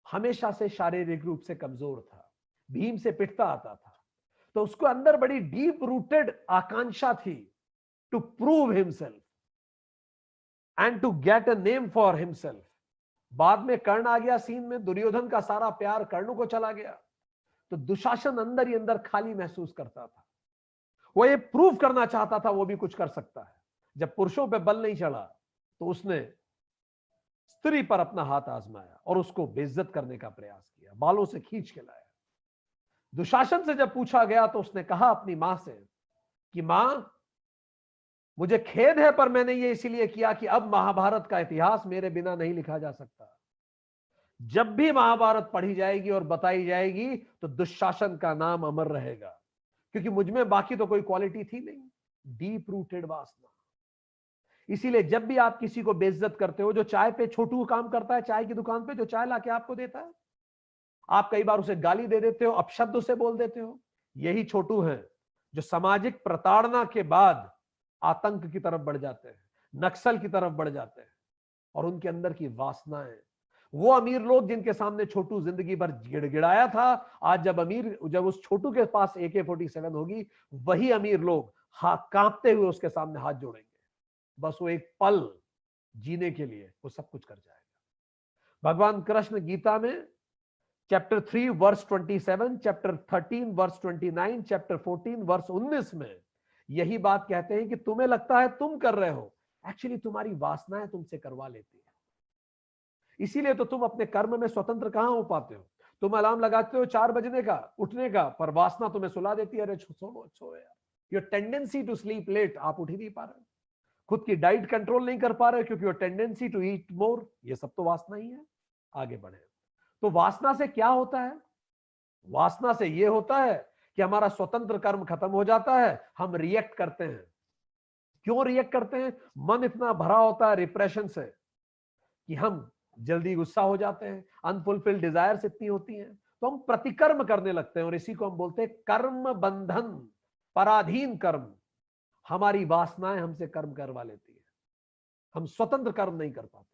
हमेशा से शारीरिक रूप से कमजोर था, भीम से पिटता आता था, तो उसको अंदर बड़ी डीप रूटेड आकांक्षा थी to prove himself and to get a name for himself. बाद में कर्ण आ गया सीन में, दुर्योधन का सारा प्यार कर्ण को चला गया, तो दुशासन अंदर ही अंदर खाली महसूस करता था। वो ये प्रूव करना चाहता था वो भी कुछ कर सकता है। जब पुरुषों पे बल नहीं चढ़ा तो उसने स्त्री पर अपना हाथ आजमाया और उसको बेइज्जत करने का प्रयास किया, बालों से खींच के लाया। दुशासन से जब पूछा गया तो उसने कहा अपनी मां से कि मां, मुझे खेद है पर मैंने ये इसीलिए किया कि अब महाभारत का इतिहास मेरे बिना नहीं लिखा जा सकता। जब भी महाभारत पढ़ी जाएगी और बताई जाएगी तो दुशासन का नाम अमर रहेगा, क्योंकि मुझमें बाकी तो कोई क्वालिटी थी नहीं, डीप रूटेड वासना। इसीलिए जब भी आप किसी को बेइज्जत करते हो, जो चाय पे छोटू काम करता है, चाय की दुकान पे जो चाय लाके आपको देता है, आप कई बार उसे गाली दे देते हो, अपशब्द उसे बोल देते हो, यही छोटू हैं जो सामाजिक प्रताड़ना के बाद आतंक की तरफ बढ़ जाते हैं, नक्सल की तरफ बढ़ जाते हैं। और उनके अंदर की वासनाएं, वो अमीर लोग जिनके सामने छोटू जिंदगी भर गिड़गिड़ाया था, आज जब उस छोटू के पास AK-47 होगी, वही अमीर लोग कांपते हुए उसके सामने हाथ जोड़ेंगे। बस वो एक पल जीने के लिए वो सब कुछ कर जाएगा। भगवान कृष्ण गीता में chapter 3 verse 27, chapter 13 verse 29, chapter 14 verse 19 में यही बात कहते हैं कि तुम्हें लगता है तुम कर रहे हो, एक्चुअली तुम्हारी वासनाएं तुमसे करवा लेती है। इसीलिए तो तुम अपने कर्म में स्वतंत्र कहां हो पाते हो। तुम अलार्म लगाते हो 4 बजने का, उठने का, पर वासना तुम्हें सुला देती है, अरे सो यार। Your tendency to sleep late, आप उठ ही नहीं पा रहे। खुद की डाइट कंट्रोल नहीं कर पा रहे क्योंकि योर टेंडेंसी टू ईट मोर, ये सब तो वासना ही है। आगे बढ़े। तो वासना से क्या होता है? वासना से यह होता है कि हमारा स्वतंत्र कर्म खत्म हो जाता है, हम रिएक्ट करते हैं। क्यों रिएक्ट करते हैं? मन इतना भरा होता है रिप्रेशन से कि हम जल्दी गुस्सा हो जाते हैं, अनफुलफिल्ड डिजायर्स इतनी होती हैं, तो हम प्रतिकर्म करने लगते हैं, और इसी को हम बोलते हैं कर्म बंधन, पराधीन कर्म। हमारी वासनाएं हमसे कर्म करवा लेती है, हम स्वतंत्र कर्म नहीं कर पाते,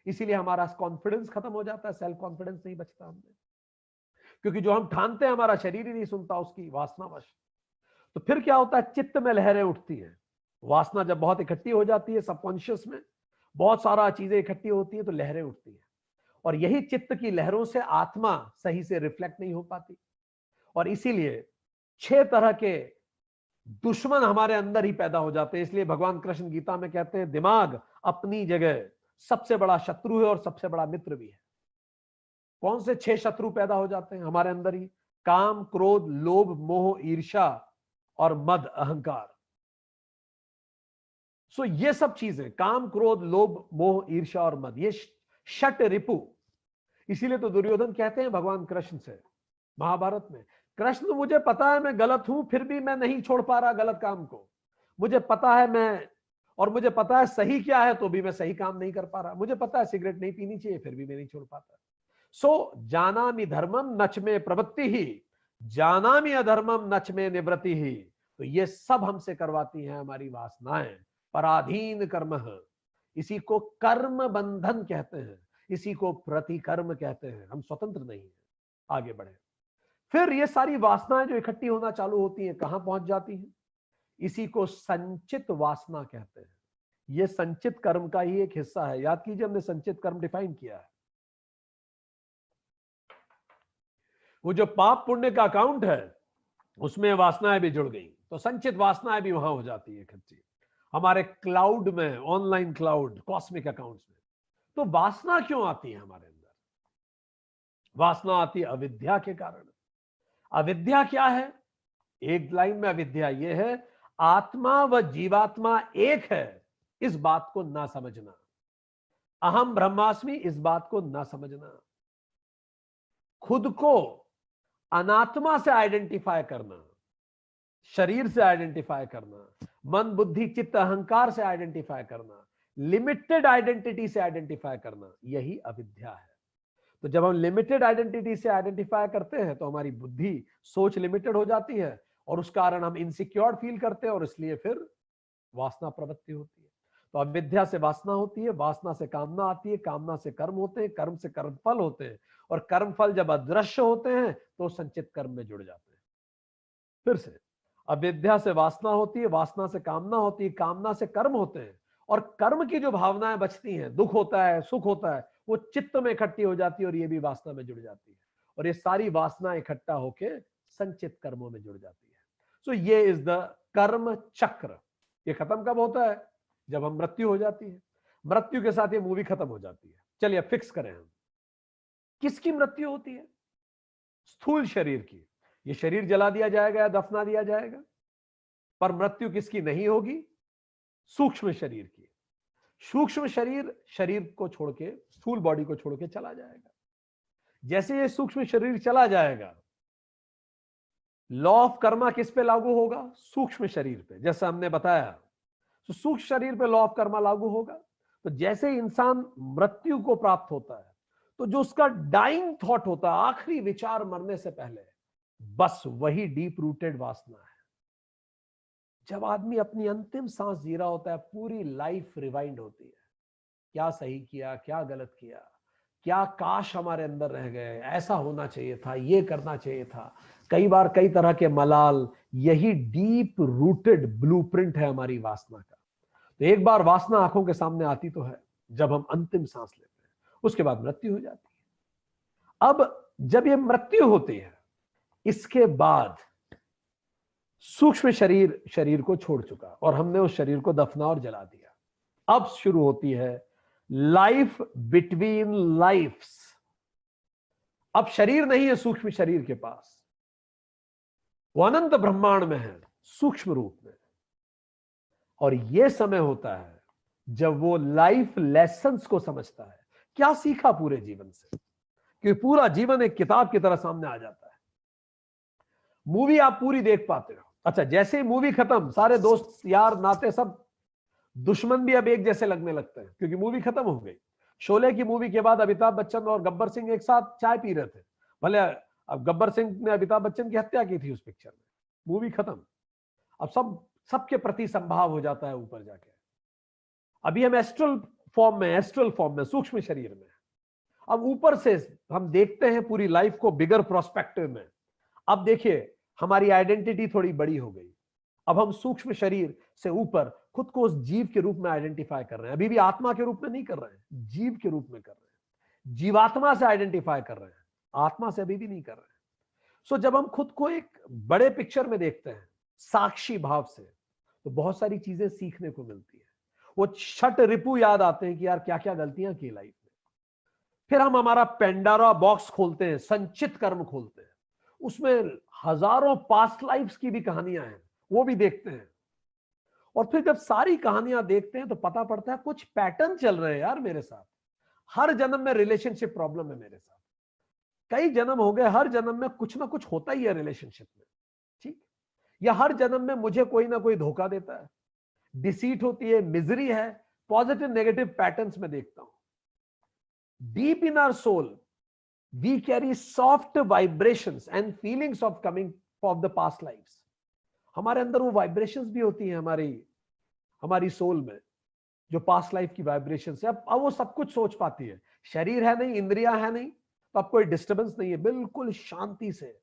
इसीलिए हमारा कॉन्फिडेंस खत्म हो जाता है, सेल्फ कॉन्फिडेंस नहीं बचता हमने, क्योंकि जो हम ठानते हैं हमारा शरीर ही नहीं सुनता उसकी वासनावश। तो फिर क्या होता है? चित्त में लहरें उठती हैं। वासना जब बहुत इकट्ठी हो जाती है, सबकॉन्शियस में बहुत सारा चीजें इकट्ठी होती है, तो लहरें उठती हैं, और यही चित्त की लहरों से आत्मा सही से रिफ्लेक्ट नहीं हो पाती, और इसीलिए 6 तरह के दुश्मन हमारे अंदर ही पैदा हो जाते हैं। इसलिए भगवान कृष्ण गीता में कहते हैं दिमाग अपनी जगह सबसे बड़ा शत्रु है और सबसे बड़ा मित्र भी है। कौन से 6 शत्रु पैदा हो जाते हैं हमारे अंदर ही? काम, क्रोध, लोभ, मोह, ईर्ष्या और मद, अहंकार। सो ये सब चीजें, काम, क्रोध, लोभ, मोह, ईर्ष्या और मद, ये षट रिपु। इसीलिए तो दुर्योधन कहते हैं भगवान कृष्ण से महाभारत में, कृष्ण मुझे पता है मैं गलत हूं, फिर भी मैं नहीं छोड़ पा रहा गलत काम को। मुझे पता है मुझे पता है सही क्या है, तो भी मैं सही काम नहीं कर पा रहा। मुझे पता है सिगरेट नहीं पीनी चाहिए, फिर भी मैं नहीं छोड़ पाता। सो जानामि धर्मम नच में प्रवृत्ति ही, जानामि अधर्मम नच में निवृत्ति ही। तो ये सब हमसे करवाती हैं हमारी वासनाएं, पराधीन कर्म है। इसी को कर्म बंधन कहते हैं, इसी को प्रतिकर्म कहते हैं। हम स्वतंत्र नहीं है। आगे बढ़े। फिर ये सारी वासनाएं जो इकट्ठी होना चालू होती हैं, कहां पहुंच जाती हैं? इसी को संचित वासना कहते हैं। यह संचित कर्म का ही एक हिस्सा है। याद कीजिए, हमने संचित कर्म डिफाइन किया है। वो जो पाप पुण्य का अकाउंट है, उसमें वासनाएं भी जुड़ गई, तो संचित वासनाएं भी वहां हो जाती है इकट्ठी हमारे क्लाउड में, ऑनलाइन क्लाउड, कॉस्मिक अकाउंट्स में। तो वासना क्यों आती है हमारे अंदर? वासना आती है अविद्या के कारण। अविद्या क्या है? एक लाइन में अविद्या यह है, आत्मा व जीवात्मा एक है, इस बात को ना समझना। अहम ब्रह्मास्मि, इस बात को ना समझना। खुद को अनात्मा से आइडेंटिफाई करना, शरीर से आइडेंटिफाई करना, मन, बुद्धि, चित्त, अहंकार से आइडेंटिफाई करना, लिमिटेड आइडेंटिटी से आइडेंटिफाई करना, यही अविद्या है। तो जब हम लिमिटेड आइडेंटिटी से आइडेंटिफाई करते हैं, तो हमारी बुद्धि, सोच लिमिटेड हो जाती है, और उस कारण हम इनसिक्योर फील करते हैं, और इसलिए फिर वासना प्रवृत्ति होती है। तो अविद्या से वासना होती है, वासना से कामना आती है, कामना से कर्म होते हैं, कर्म से कर्मफल होते हैं, और कर्मफल जब अदृश्य होते हैं तो संचित कर्म में जुड़ जाते हैं। फिर से, अविद्या से वासना होती है, वासना से कामना होती है, कामना से कर्म होते हैं, और कर्म की जो भावनाएं बचती हैं, दुख होता है, सुख होता है, वो चित्त में इकट्ठी हो जाती है, और ये भी वासना में जुड़ जाती है, और ये सारी वासना इकट्ठा होके संचित कर्मों में जुड़ जाती है। सो ये इज द कर्म चक्र। ये खत्म कब होता है? जब हम मृत्यु हो जाती है। मृत्यु के साथ ये मूवी खत्म हो जाती है। चलिए फिक्स करें हम, किसकी मृत्यु होती है? स्थूल शरीर की। ये शरीर जला दिया जाएगा या दफना दिया जाएगा। पर मृत्यु किसकी नहीं होगी? सूक्ष्म शरीर की। सूक्ष्म शरीर शरीर को छोड़ के, स्थूल बॉडी को छोड़ के चला जाएगा। जैसे ये सूक्ष्म शरीर चला जाएगा, लॉ ऑफ कर्मा किस पे लागू होगा? सूक्ष्म शरीर पे। जैसा हमने बताया, तो सूक्ष्म शरीर पे लॉ ऑफ कर्मा लागू होगा। तो जैसे इंसान मृत्यु को प्राप्त होता है, तो जो उसका डाइंग थॉट होता है, आखिरी विचार मरने से पहले, बस वही डीप रूटेड वासना है। जब आदमी अपनी अंतिम सांस जी रहा होता है, पूरी लाइफ रिवाइंड होती है। क्या सही किया, क्या गलत किया, क्या काश हमारे अंदर रह गए, ऐसा होना चाहिए था, ये करना चाहिए था। कई बार कई तरह के मलाल, यही डीप रूटेड ब्लूप्रिंट है हमारी वासना का। तो एक बार वासना आंखों के सामने आती तो है जब हम अंतिम सांस लेते हैं, उसके बाद मृत्यु हो जाती है। अब जब ये मृत्यु होती है, इसके बाद सूक्ष्म शरीर शरीर को छोड़ चुका और हमने उस शरीर को दफना और जला दिया। अब शुरू होती है लाइफ बिटवीन लाइफ्स। अब शरीर नहीं है सूक्ष्म शरीर के पास, वो अनंत ब्रह्मांड में है सूक्ष्म रूप में। और यह समय होता है जब वो लाइफ लेसन्स को समझता है, क्या सीखा पूरे जीवन से, क्योंकि पूरा जीवन एक किताब की तरह सामने आ जाता है। मूवी आप पूरी देख पाते हो, अच्छा जैसे ही मूवी खत्म, सारे दोस्त यार नाते सब दुश्मन भी अब एक जैसे लगने लगते हैं, क्योंकि मूवी खत्म हो गई। शोले की मूवी के बाद अमिताभ बच्चन और गब्बर सिंह एक साथ चाय पी रहे थे, भले अब गब्बर सिंह ने अमिताभ बच्चन की हत्या की थी उस पिक्चर में, मूवी खत्म। अब सबके प्रति संभाव हो जाता है ऊपर जाके। अभी हम एस्ट्रल फॉर्म में सूक्ष्म शरीर में, अब ऊपर से हम देखते हैं पूरी लाइफ को बिगर प्रोस्पेक्टिव में। अब देखिए हमारी आइडेंटिटी थोड़ी बड़ी हो गई, अब हम सूक्ष्म शरीर से ऊपर खुद को उस जीव के रूप में आइडेंटिफाई कर रहे हैं। अभी भी आत्मा के रूप में नहीं कर रहे हैं, जीव के रूप में कर रहे हैं, जीवात्मा से आइडेंटिफाई कर रहे हैं, आत्मा से अभी भी नहीं कर रहे हैं। सो जब हम खुद को एक बड़े पिक्चर में देखते हैं साक्षी भाव से, तो बहुत सारी चीजें सीखने को मिलती है। वो छठ रिपु याद आते हैं कि यार क्या क्या गलतियां की लाइफ में। फिर हम हमारा पेंडारा बॉक्स खोलते हैं, संचित कर्म खोलते हैं, उसमें हजारों पास्ट लाइफ्स की भी कहानियां हैं, वो भी देखते हैं। और फिर जब सारी कहानियां देखते हैं तो पता पड़ता है कुछ पैटर्न चल रहे हैं यार मेरे साथ। हर जन्म में रिलेशनशिप प्रॉब्लम है मेरे साथ, कई जन्म हो गए, हर जन्म में कुछ ना कुछ होता ही है रिलेशनशिप में, ठीक। या हर जन्म में मुझे कोई ना कोई धोखा देता है, डिसीट होती है, मिजरी है, पॉजिटिव नेगेटिव पैटर्न्स में देखता हूं। Deep in our soul we carry soft vibrations and feelings of coming of the past lives. हमारे अंदर वो वाइब्रेशंस भी होती हैं हमारी सोल में, जो पास्ट लाइफ की वाइब्रेशंस है। अब वो सब कुछ सोच पाती है, शरीर है नहीं, इंद्रियां है नहीं, तो अब कोई डिस्टर्बेंस नहीं है, बिल्कुल शांति से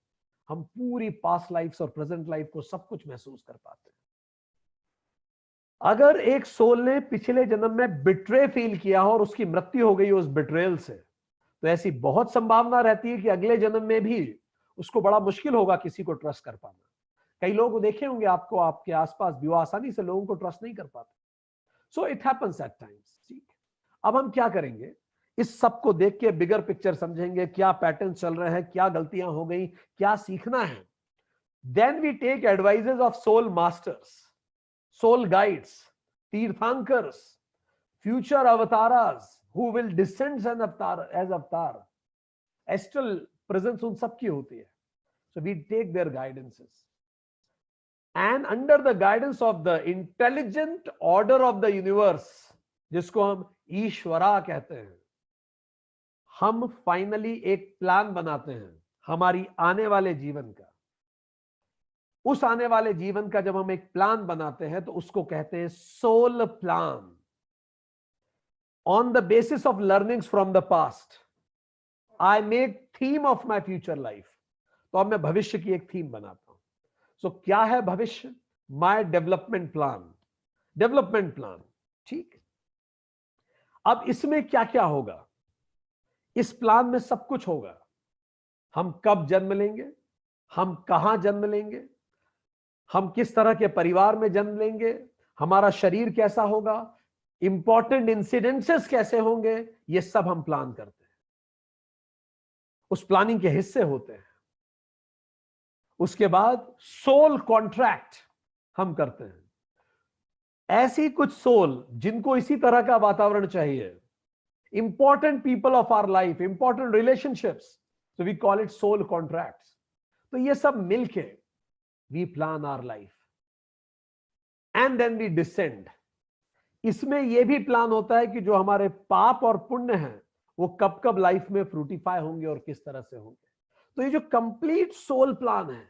हम पूरी पास्ट लाइफ और प्रेजेंट लाइफ को सब कुछ महसूस कर पाते हैं। अगर एक सोल ने पिछले जन्म में बिट्रे फील किया हो और उसकी मृत्यु हो गई उस बिट्रेयल से, तो ऐसी बहुत संभावना रहती है कि अगले जन्म में भी उसको बड़ा मुश्किल होगा किसी को ट्रस्ट कर पाना। कई लोग देखे होंगे आपको, आपके आसपास भी, वो आसानी से लोगों को ट्रस्ट नहीं कर पाते। So it happens at times, ठीक। अब हम क्या करेंगे, इस सब को देख के बिगर पिक्चर समझेंगे, क्या पैटर्न चल रहे हैं, क्या गलतियां हो गई, क्या सीखना है। Then we take advises of soul masters, soul guides, तीर्थांकर्स, future avatars who will descend as avatar. Astral presence उन सबकी होती है, so we take their guidances, and under the guidance of the intelligent order of the universe, जिसको हम ईश्वरा कहते हैं, हम फाइनली एक प्लान बनाते हैं हमारी आने वाले जीवन का। उस आने वाले जीवन का जब हम एक प्लान बनाते हैं तो उसको कहते हैं soul plan. On the basis of learnings from the past, I make theme of my future life. तो अब मैं भविष्य की एक थीम बनाता हूं। सो क्या है भविष्य? माय डेवलपमेंट प्लान, ठीक। अब इसमें क्या क्या होगा, इस प्लान में सब कुछ होगा। हम कब जन्म लेंगे, हम कहां जन्म लेंगे, हम किस तरह के परिवार में जन्म लेंगे, हमारा शरीर कैसा होगा, इंपॉर्टेंट इंसिडेंसेस कैसे होंगे, ये सब हम प्लान करते हैं, उस प्लानिंग के हिस्से होते हैं। उसके बाद सोल कॉन्ट्रैक्ट हम करते हैं। ऐसी कुछ सोल जिनको इसी तरह का वातावरण चाहिए, important people of our life, important relationships, so we call it soul contracts. तो ये सब मिलके we plan our life and then we descend. इसमें यह भी प्लान होता है कि जो हमारे पाप और पुण्य हैं वो कब कब लाइफ में फ्रूटिफाई होंगे और किस तरह से होंगे। तो ये जो कंप्लीट सोल प्लान है,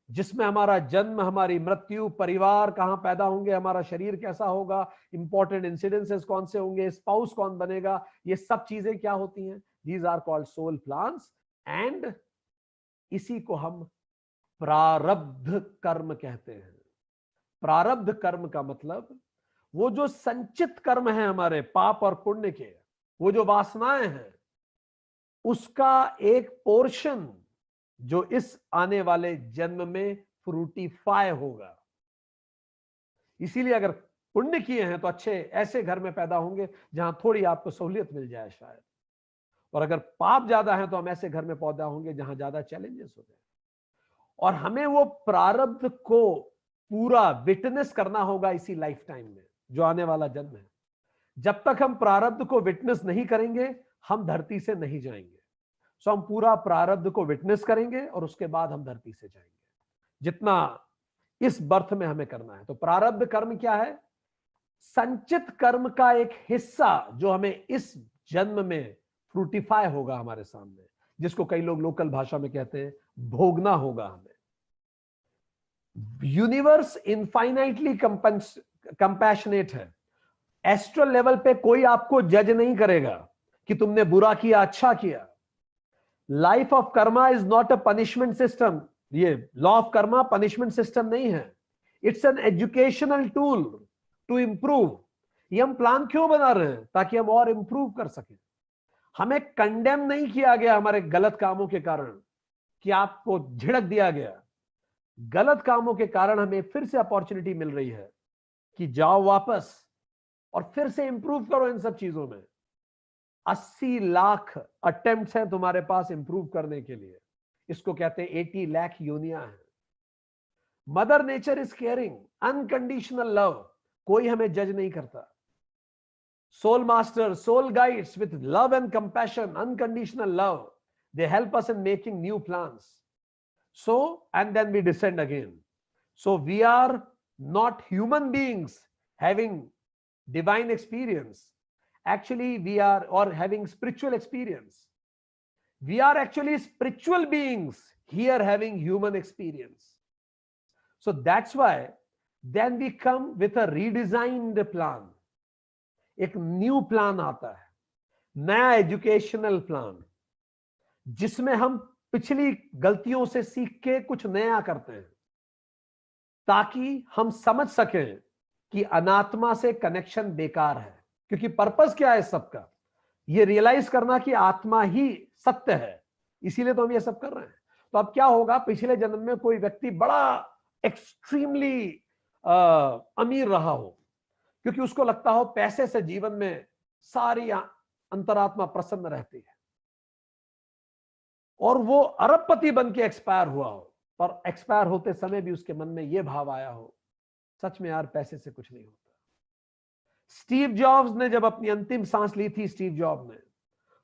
जिसमें हमारा जन्म, हमारी मृत्यु, परिवार कहां पैदा होंगे, हमारा शरीर कैसा होगा, इंपॉर्टेंट इंसिडेंसेस कौन से होंगे, स्पाउस कौन बनेगा, ये सब चीजें क्या होती हैं, these are called soul plans. And इसी को हम प्रारब्ध कर्म कहते हैं। प्रारब्ध कर्म का मतलब वो जो संचित कर्म है हमारे पाप और पुण्य के, वो जो वासनाएं हैं, उसका एक पोर्शन जो इस आने वाले जन्म में फ्रूटिफाई होगा। इसीलिए अगर पुण्य किए हैं तो अच्छे ऐसे घर में पैदा होंगे जहां थोड़ी आपको सहूलियत मिल जाए शायद, और अगर पाप ज्यादा है तो हम ऐसे घर में पैदा होंगे जहां ज्यादा चैलेंजेस हो जाए। और हमें वो प्रारब्ध को पूरा विटनेस करना होगा इसी लाइफ टाइम में, जो आने वाला जन्म है। जब तक हम प्रारब्ध को विटनेस नहीं करेंगे हम धरती से नहीं जाएंगे। सो हम पूरा प्रारब्ध को विटनेस करेंगे और उसके बाद हम धरती से जाएंगे, जितना इस बर्थ में हमें करना है। तो प्रारब्ध कर्म क्या है? संचित कर्म का एक हिस्सा जो हमें इस जन्म में फ्रूटिफाई होगा हमारे सामने, जिसको कई लोग लोकल भाषा में कहते हैं भोगना होगा हमें। यूनिवर्स इनफाइनाइटली कंपैशनेट है। एस्ट्रल लेवल पे कोई आपको जज नहीं करेगा कि तुमने बुरा किया अच्छा किया। Life of Karma is not a punishment system. ये law of karma punishment system नहीं है, it's an educational tool to improve. ये हम प्लान क्यों बना रहे हैं? ताकि हम और इंप्रूव कर सकें। हमें कंडेम नहीं किया गया हमारे गलत कामों के कारण, कि आपको झिड़क दिया गया। गलत कामों के कारण हमें फिर से अपॉर्चुनिटी मिल रही है कि जाओ वापस और फिर से इंप्रूव करो इन सब चीजों में। 80 लाख अटेम्प्ट्स हैं तुम्हारे पास इंप्रूव करने के लिए। इसको कहते हैं 80 लाख योनिया है। Mother nature is caring, unconditional love, कोई हमें जज नहीं करता। Soul master, soul guides with love and compassion, unconditional love, they help us in making new plans. So, and then we descend again. So we are not human beings having divine experience. Actually we are, or having spiritual experience. We are actually spiritual beings here having human experience. So that's why then we come with a redesigned plan. एक न्यू प्लान आता है, नया एजुकेशनल प्लान, जिसमें हम पिछली गलतियों से सीख के कुछ नया करते हैं, ताकि हम समझ सकें कि अनात्मा से कनेक्शन बेकार है। क्योंकि पर्पस क्या है सबका? ये रियलाइज करना कि आत्मा ही सत्य है, इसीलिए तो हम ये सब कर रहे हैं। तो अब क्या होगा, पिछले जन्म में कोई व्यक्ति बड़ा एक्सट्रीमली अमीर रहा हो, क्योंकि उसको लगता हो पैसे से जीवन में सारी अंतरात्मा प्रसन्न रहती है, और वो अरबपति बन के एक्सपायर हुआ हो, पर एक्सपायर होते समय भी उसके मन में यह भाव आया हो, सच में यार पैसे से कुछ नहीं होता। स्टीव जॉब्स ने जब अपनी अंतिम सांस ली थी, स्टीव जॉब ने,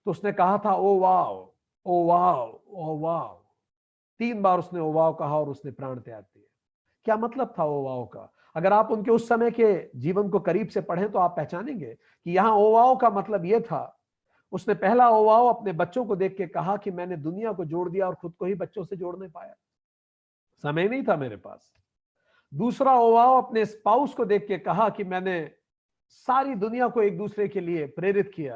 तो उसने कहा था oh wow, oh wow, oh wow. 3 बार उसने ओ वाओ कहा और उसने प्राण त्याग दिए। क्या मतलब था ओ वाओ का? अगर आप उनके उस समय के जीवन को करीब से पढ़ें तो आप पहचानेंगे कि यहां ओ वाओ का मतलब यह था, उसने पहला ओ वाओ अपने बच्चों को देख के कहा कि मैंने दुनिया को जोड़ दिया और खुद को ही बच्चों से जोड़ नहीं पाया, समय नहीं था मेरे पास। दूसरा ओ वाओ अपने स्पाउस को देख के कहा कि मैंने सारी दुनिया को एक दूसरे के लिए प्रेरित किया,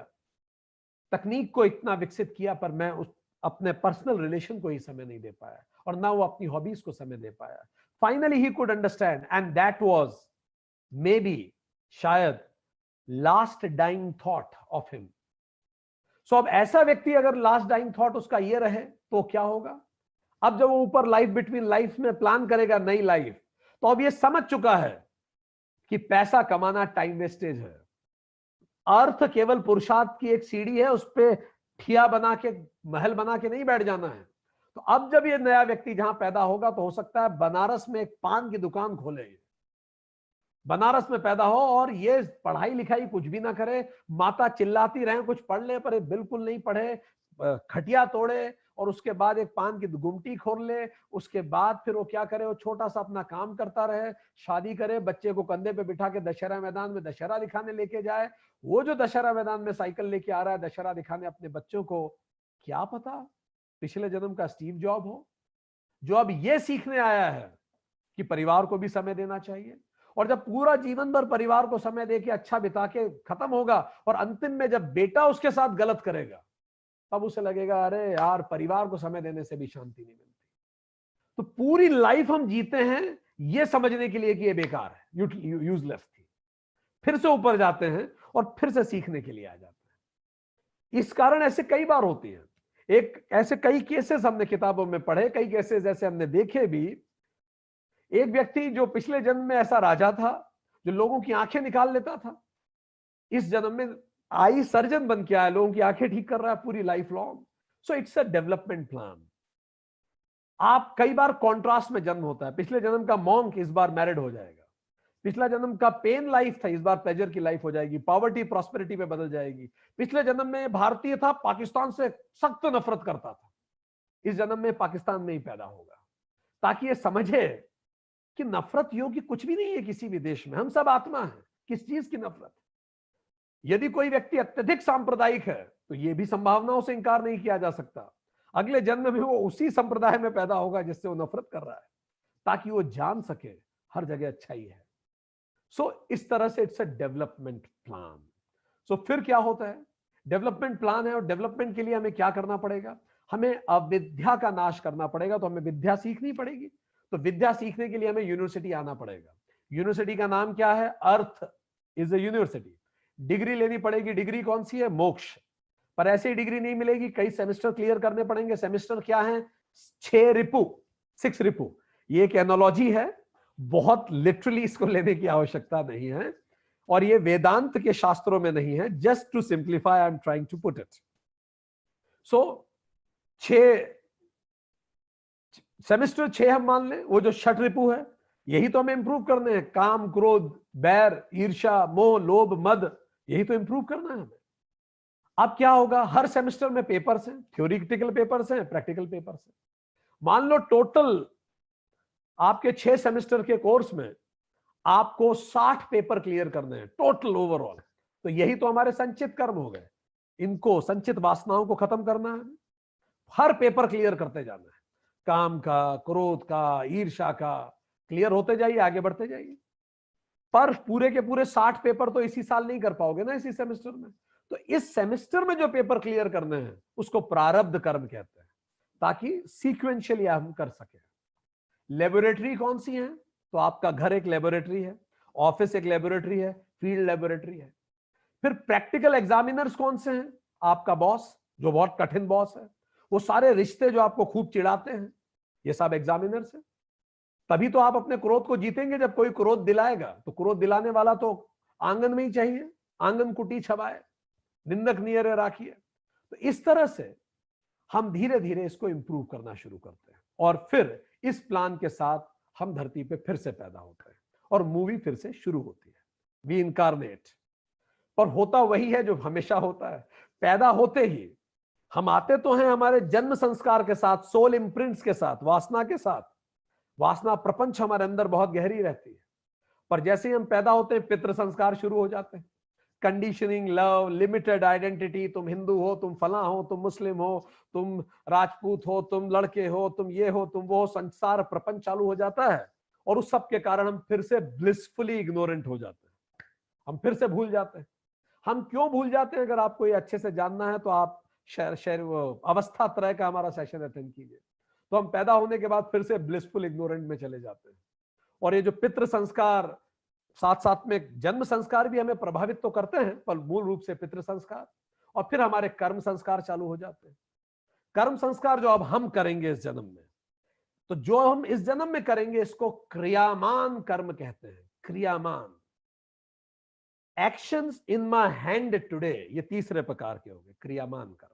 तकनीक को इतना विकसित किया, पर मैं उस अपने पर्सनल रिलेशन को ही समय नहीं दे पाया, और ना वो अपनी हॉबीज को समय दे पाया। Finally he could understand, and that was maybe शायद last dying thought of him. So अब ऐसा व्यक्ति अगर लास्ट डाइंग थॉट उसका ये रहे तो क्या होगा? अब जब वो ऊपर लाइफ बिटवीन लाइफ में प्लान करेगा नई लाइफ, तो अब ये समझ चुका है कि पैसा कमाना टाइम वेस्टेज है। अर्थ केवल पुरुषार्थ की एक सीढ़ी है, उस पे ठिया बना के, महल बना के नहीं बैठ जाना है। तो अब जब ये नया व्यक्ति जहां पैदा होगा, तो हो सकता है बनारस में एक पान की दुकान खोले, बनारस में पैदा हो, और ये पढ़ाई लिखाई कुछ भी ना करे, माता चिल्लाती रहे कुछ पढ़ ले, पर बिल्कुल नहीं पढ़े, खटिया तोड़े, और उसके बाद एक पान की गुमटी खोल ले। उसके बाद फिर वो क्या करे, वो छोटा सा अपना काम करता रहे, शादी करे, बच्चे को कंधे पे बिठा के दशहरा मैदान में दशहरा दिखाने लेके जाए। वो जो दशहरा मैदान में साइकिल लेके आ रहा है दशहरा दिखाने अपने बच्चों को, क्या पता पिछले जन्म का स्टीव जॉब हो। जो अब यह सीखने आया है कि परिवार को भी समय देना चाहिए, और जब पूरा जीवन भर परिवार को समय देके अच्छा बिता के खत्म होगा और अंतिम में जब बेटा उसके साथ गलत करेगा, तब उसे लगेगा अरे यार परिवार को समय देने से भी शांति नहीं मिलती। तो पूरी लाइफ हम जीते हैं ये समझने के लिए कि ये बेकार है, यूजलेस थी, फिर से ऊपर जाते हैं और फिर से सीखने के लिए आ जाते हैं। इस कारण ऐसे कई बार होती है, एक ऐसे कई केसेस हमने किताबों में पढ़े, कई केसेस ऐसे हमने देखे भी। एक व्यक्ति जो पिछले जन्म में ऐसा राजा था जो लोगों की आंखें निकाल लेता था, इस जन्म में आई सर्जन बन के आया, लोगों की आंखें ठीक कर रहा है पूरी life long. So it's a development plan. आप कई बार कॉन्ट्रास्ट में जन्म होता है, पिछले जन्म का मॉन्क इस बार मैरिड हो जाएगा, पिछला जन्म का पेन लाइफ था इस बार प्लेजर की लाइफ हो जाएगी, पॉवर्टी प्रॉस्पेरिटी में बदल जाएगी। पिछले जन्म में भारतीय था, पाकिस्तान से सख्त नफरत करता था, इस जन्म में पाकिस्तान में ही पैदा होगा, ताकि ये समझे कि नफरत योग्य कुछ भी नहीं है किसी भी देश में, हम सब आत्मा है, किस चीज की नफरत। यदि कोई व्यक्ति अत्यधिक सांप्रदायिक है तो यह भी संभावनाओं से इंकार नहीं किया जा सकता, अगले जन्म में वो उसी संप्रदाय में पैदा होगा जिससे वो नफरत कर रहा है, ताकि वो जान सके हर जगह अच्छाई है। सो इस तरह से इट्स अ डेवलपमेंट प्लान। सो फिर क्या होता है, डेवलपमेंट प्लान है, और डेवलपमेंट के लिए हमें क्या करना पड़ेगा, हमें अविद्या का नाश करना पड़ेगा, तो हमें विद्या सीखनी पड़ेगी। तो विद्या सीखने के लिए हमें यूनिवर्सिटी आना पड़ेगा। यूनिवर्सिटी का नाम क्या है, earth is a university. Degree लेनी पड़ेगी, डिग्री कौन सी है, मोक्ष। पर ऐसी डिग्री नहीं मिलेगी, कई सेमेस्टर क्लियर करने पड़ेंगे। सेमेस्टर क्या है, 6 रिपु, 6 रिपु। ये एक एनोलॉजी है, बहुत लिटरली इसको लेने की आवश्यकता नहीं है, और ये वेदांत के शास्त्रों में नहीं है, just to simplify I am trying to put it. So 6 semester 6 हम मान लें, वो जो षट रिपु है यही तो हमें इंप्रूव करने हैं, काम क्रोध बैर ईर्ष्या मोह लोभ मद, यही तो इंप्रूव करना है हमें। अब क्या होगा, हर सेमेस्टर में पेपर्स हैं, थ्योरेटिकल पेपर्स हैं, प्रैक्टिकल पेपर्स हैं। मान लो टोटल आपके 6 सेमेस्टर के कोर्स में आपको 60 पेपर क्लियर करने हैं टोटल ओवरऑल, तो यही तो हमारे संचित कर्म हो गए। इनको संचित वासनाओं को खत्म करना है, हर पेपर क्लियर करते जाना है, काम का क्रोध का ईर्ष्या का, क्लियर होते जाइए, आगे बढ़ते जाइए। पर पूरे के पूरे 60 पेपर तो इसी साल नहीं कर पाओगे ना, इसी सेमेस्टर में। तो इस सेमेस्टर में जो पेपर क्लियर करने हैं उसको प्रारब्ध कर्म कहते हैं, ताकि सीक्वेंशियली हम कर सके। लेबोरेटरी कौन सी है, तो आपका घर एक लेबोरेटरी है, ऑफिस एक लेबोरेटरी है, फील्ड लेबोरेटरी है। फिर प्रैक्टिकल एग्जामिनर्स कौन से हैं, आपका बॉस जो बहुत कठिन बॉस है, वो सारे रिश्ते जो आपको खूब चिढ़ाते हैं, ये सब एग्जामिनर्स हैं। तभी तो आप अपने क्रोध को जीतेंगे, जब कोई क्रोध दिलाएगा, तो क्रोध दिलाने वाला तो आंगन में ही चाहिए, आंगन कुटी छवाए निंदक नियरे राखिए। तो इस तरह से हम धीरे धीरे इसको इंप्रूव करना शुरू करते हैं, और फिर इस प्लान के साथ हम धरती पे फिर से पैदा होते हैं और मूवी फिर से शुरू होती है, वी इनकारनेट। पर होता वही है जो हमेशा होता है, पैदा होते ही हम आते तो हैं हमारे जन्म संस्कार के साथ, सोल इम्प्रिंट्स के साथ, वासना के साथ। वासना प्रपंच हमारे अंदर बहुत गहरी रहती है, पर जैसे ही हम पैदा होते हैं पितृ संस्कार शुरू हो जाते हैं, कंडीशनिंग, लव, लिमिटेड आइडेंटिटी, तुम हिंदू हो, तुम फला हो, तुम मुस्लिम हो, तुम राजपूत हो, तुम लड़के हो, तुम ये हो, तुम वो, संसार प्रपंच चालू हो जाता है। और उस सब के कारण हम फिर से ब्लिसफुली इग्नोरेंट हो जाते हैं, हम फिर से भूल जाते हैं। हम क्यों भूल जाते हैं, अगर आपको ये अच्छे से जानना है तो आप शेर अवस्था त्रय का हमारा सेशन अटेंड कीजिए। तो हम पैदा होने के बाद फिर से ब्लिसफुल इग्नोरेंट में चले जाते हैं, और ये जो पितृ संस्कार, साथ साथ में जन्म संस्कार भी हमें प्रभावित तो करते हैं, पर मूल रूप से पितृ संस्कार, और फिर हमारे कर्म संस्कार चालू हो जाते हैं। कर्म संस्कार जो अब हम करेंगे इस जन्म में, तो जो हम इस जन्म में करेंगे इसको क्रियामान कर्म कहते हैं। क्रियामान, actions in my hand today, ये तीसरे प्रकार के हो गए क्रियामान कर्म।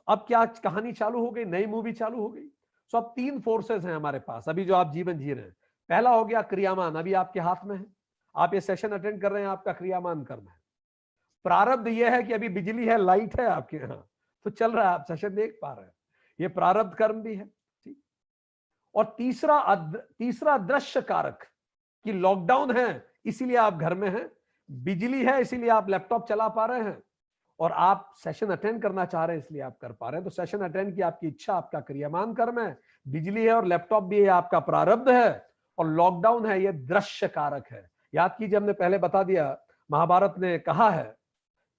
अब क्या कहानी चालू हो गई, नई मूवी चालू हो गई। सो अब 3 फोर्सेस हैं हमारे पास अभी जो आप जीवन जी रहे हैं। पहला हो गया क्रियामान, अभी आपके हाथ में है, आप ये सेशन अटेंड कर रहे हैं, आपका क्रियामान कर्म है। प्रारब्ध यह है कि अभी बिजली है, लाइट है आपके यहाँ, तो चल रहा है, आप सेशन देख पा रहे हैं, ये प्रारब्ध कर्म भी है। ठीक। और तीसरा दृश्य कारक, कि लॉकडाउन है इसीलिए आप घर में हैं, बिजली है इसीलिए आप लैपटॉप चला पा रहे हैं, और आप सेशन अटेंड करना चाह रहे हैं इसलिए आप कर पा रहे हैं। तो सेशन अटेंड की आपकी इच्छा आपका क्रियामान कर्म है, बिजली है और लैपटॉप भी है आपका प्रारब्ध है, और लॉकडाउन है ये दृश्य कारक है। याद कीजिए हमने पहले बता दिया, महाभारत ने कहा है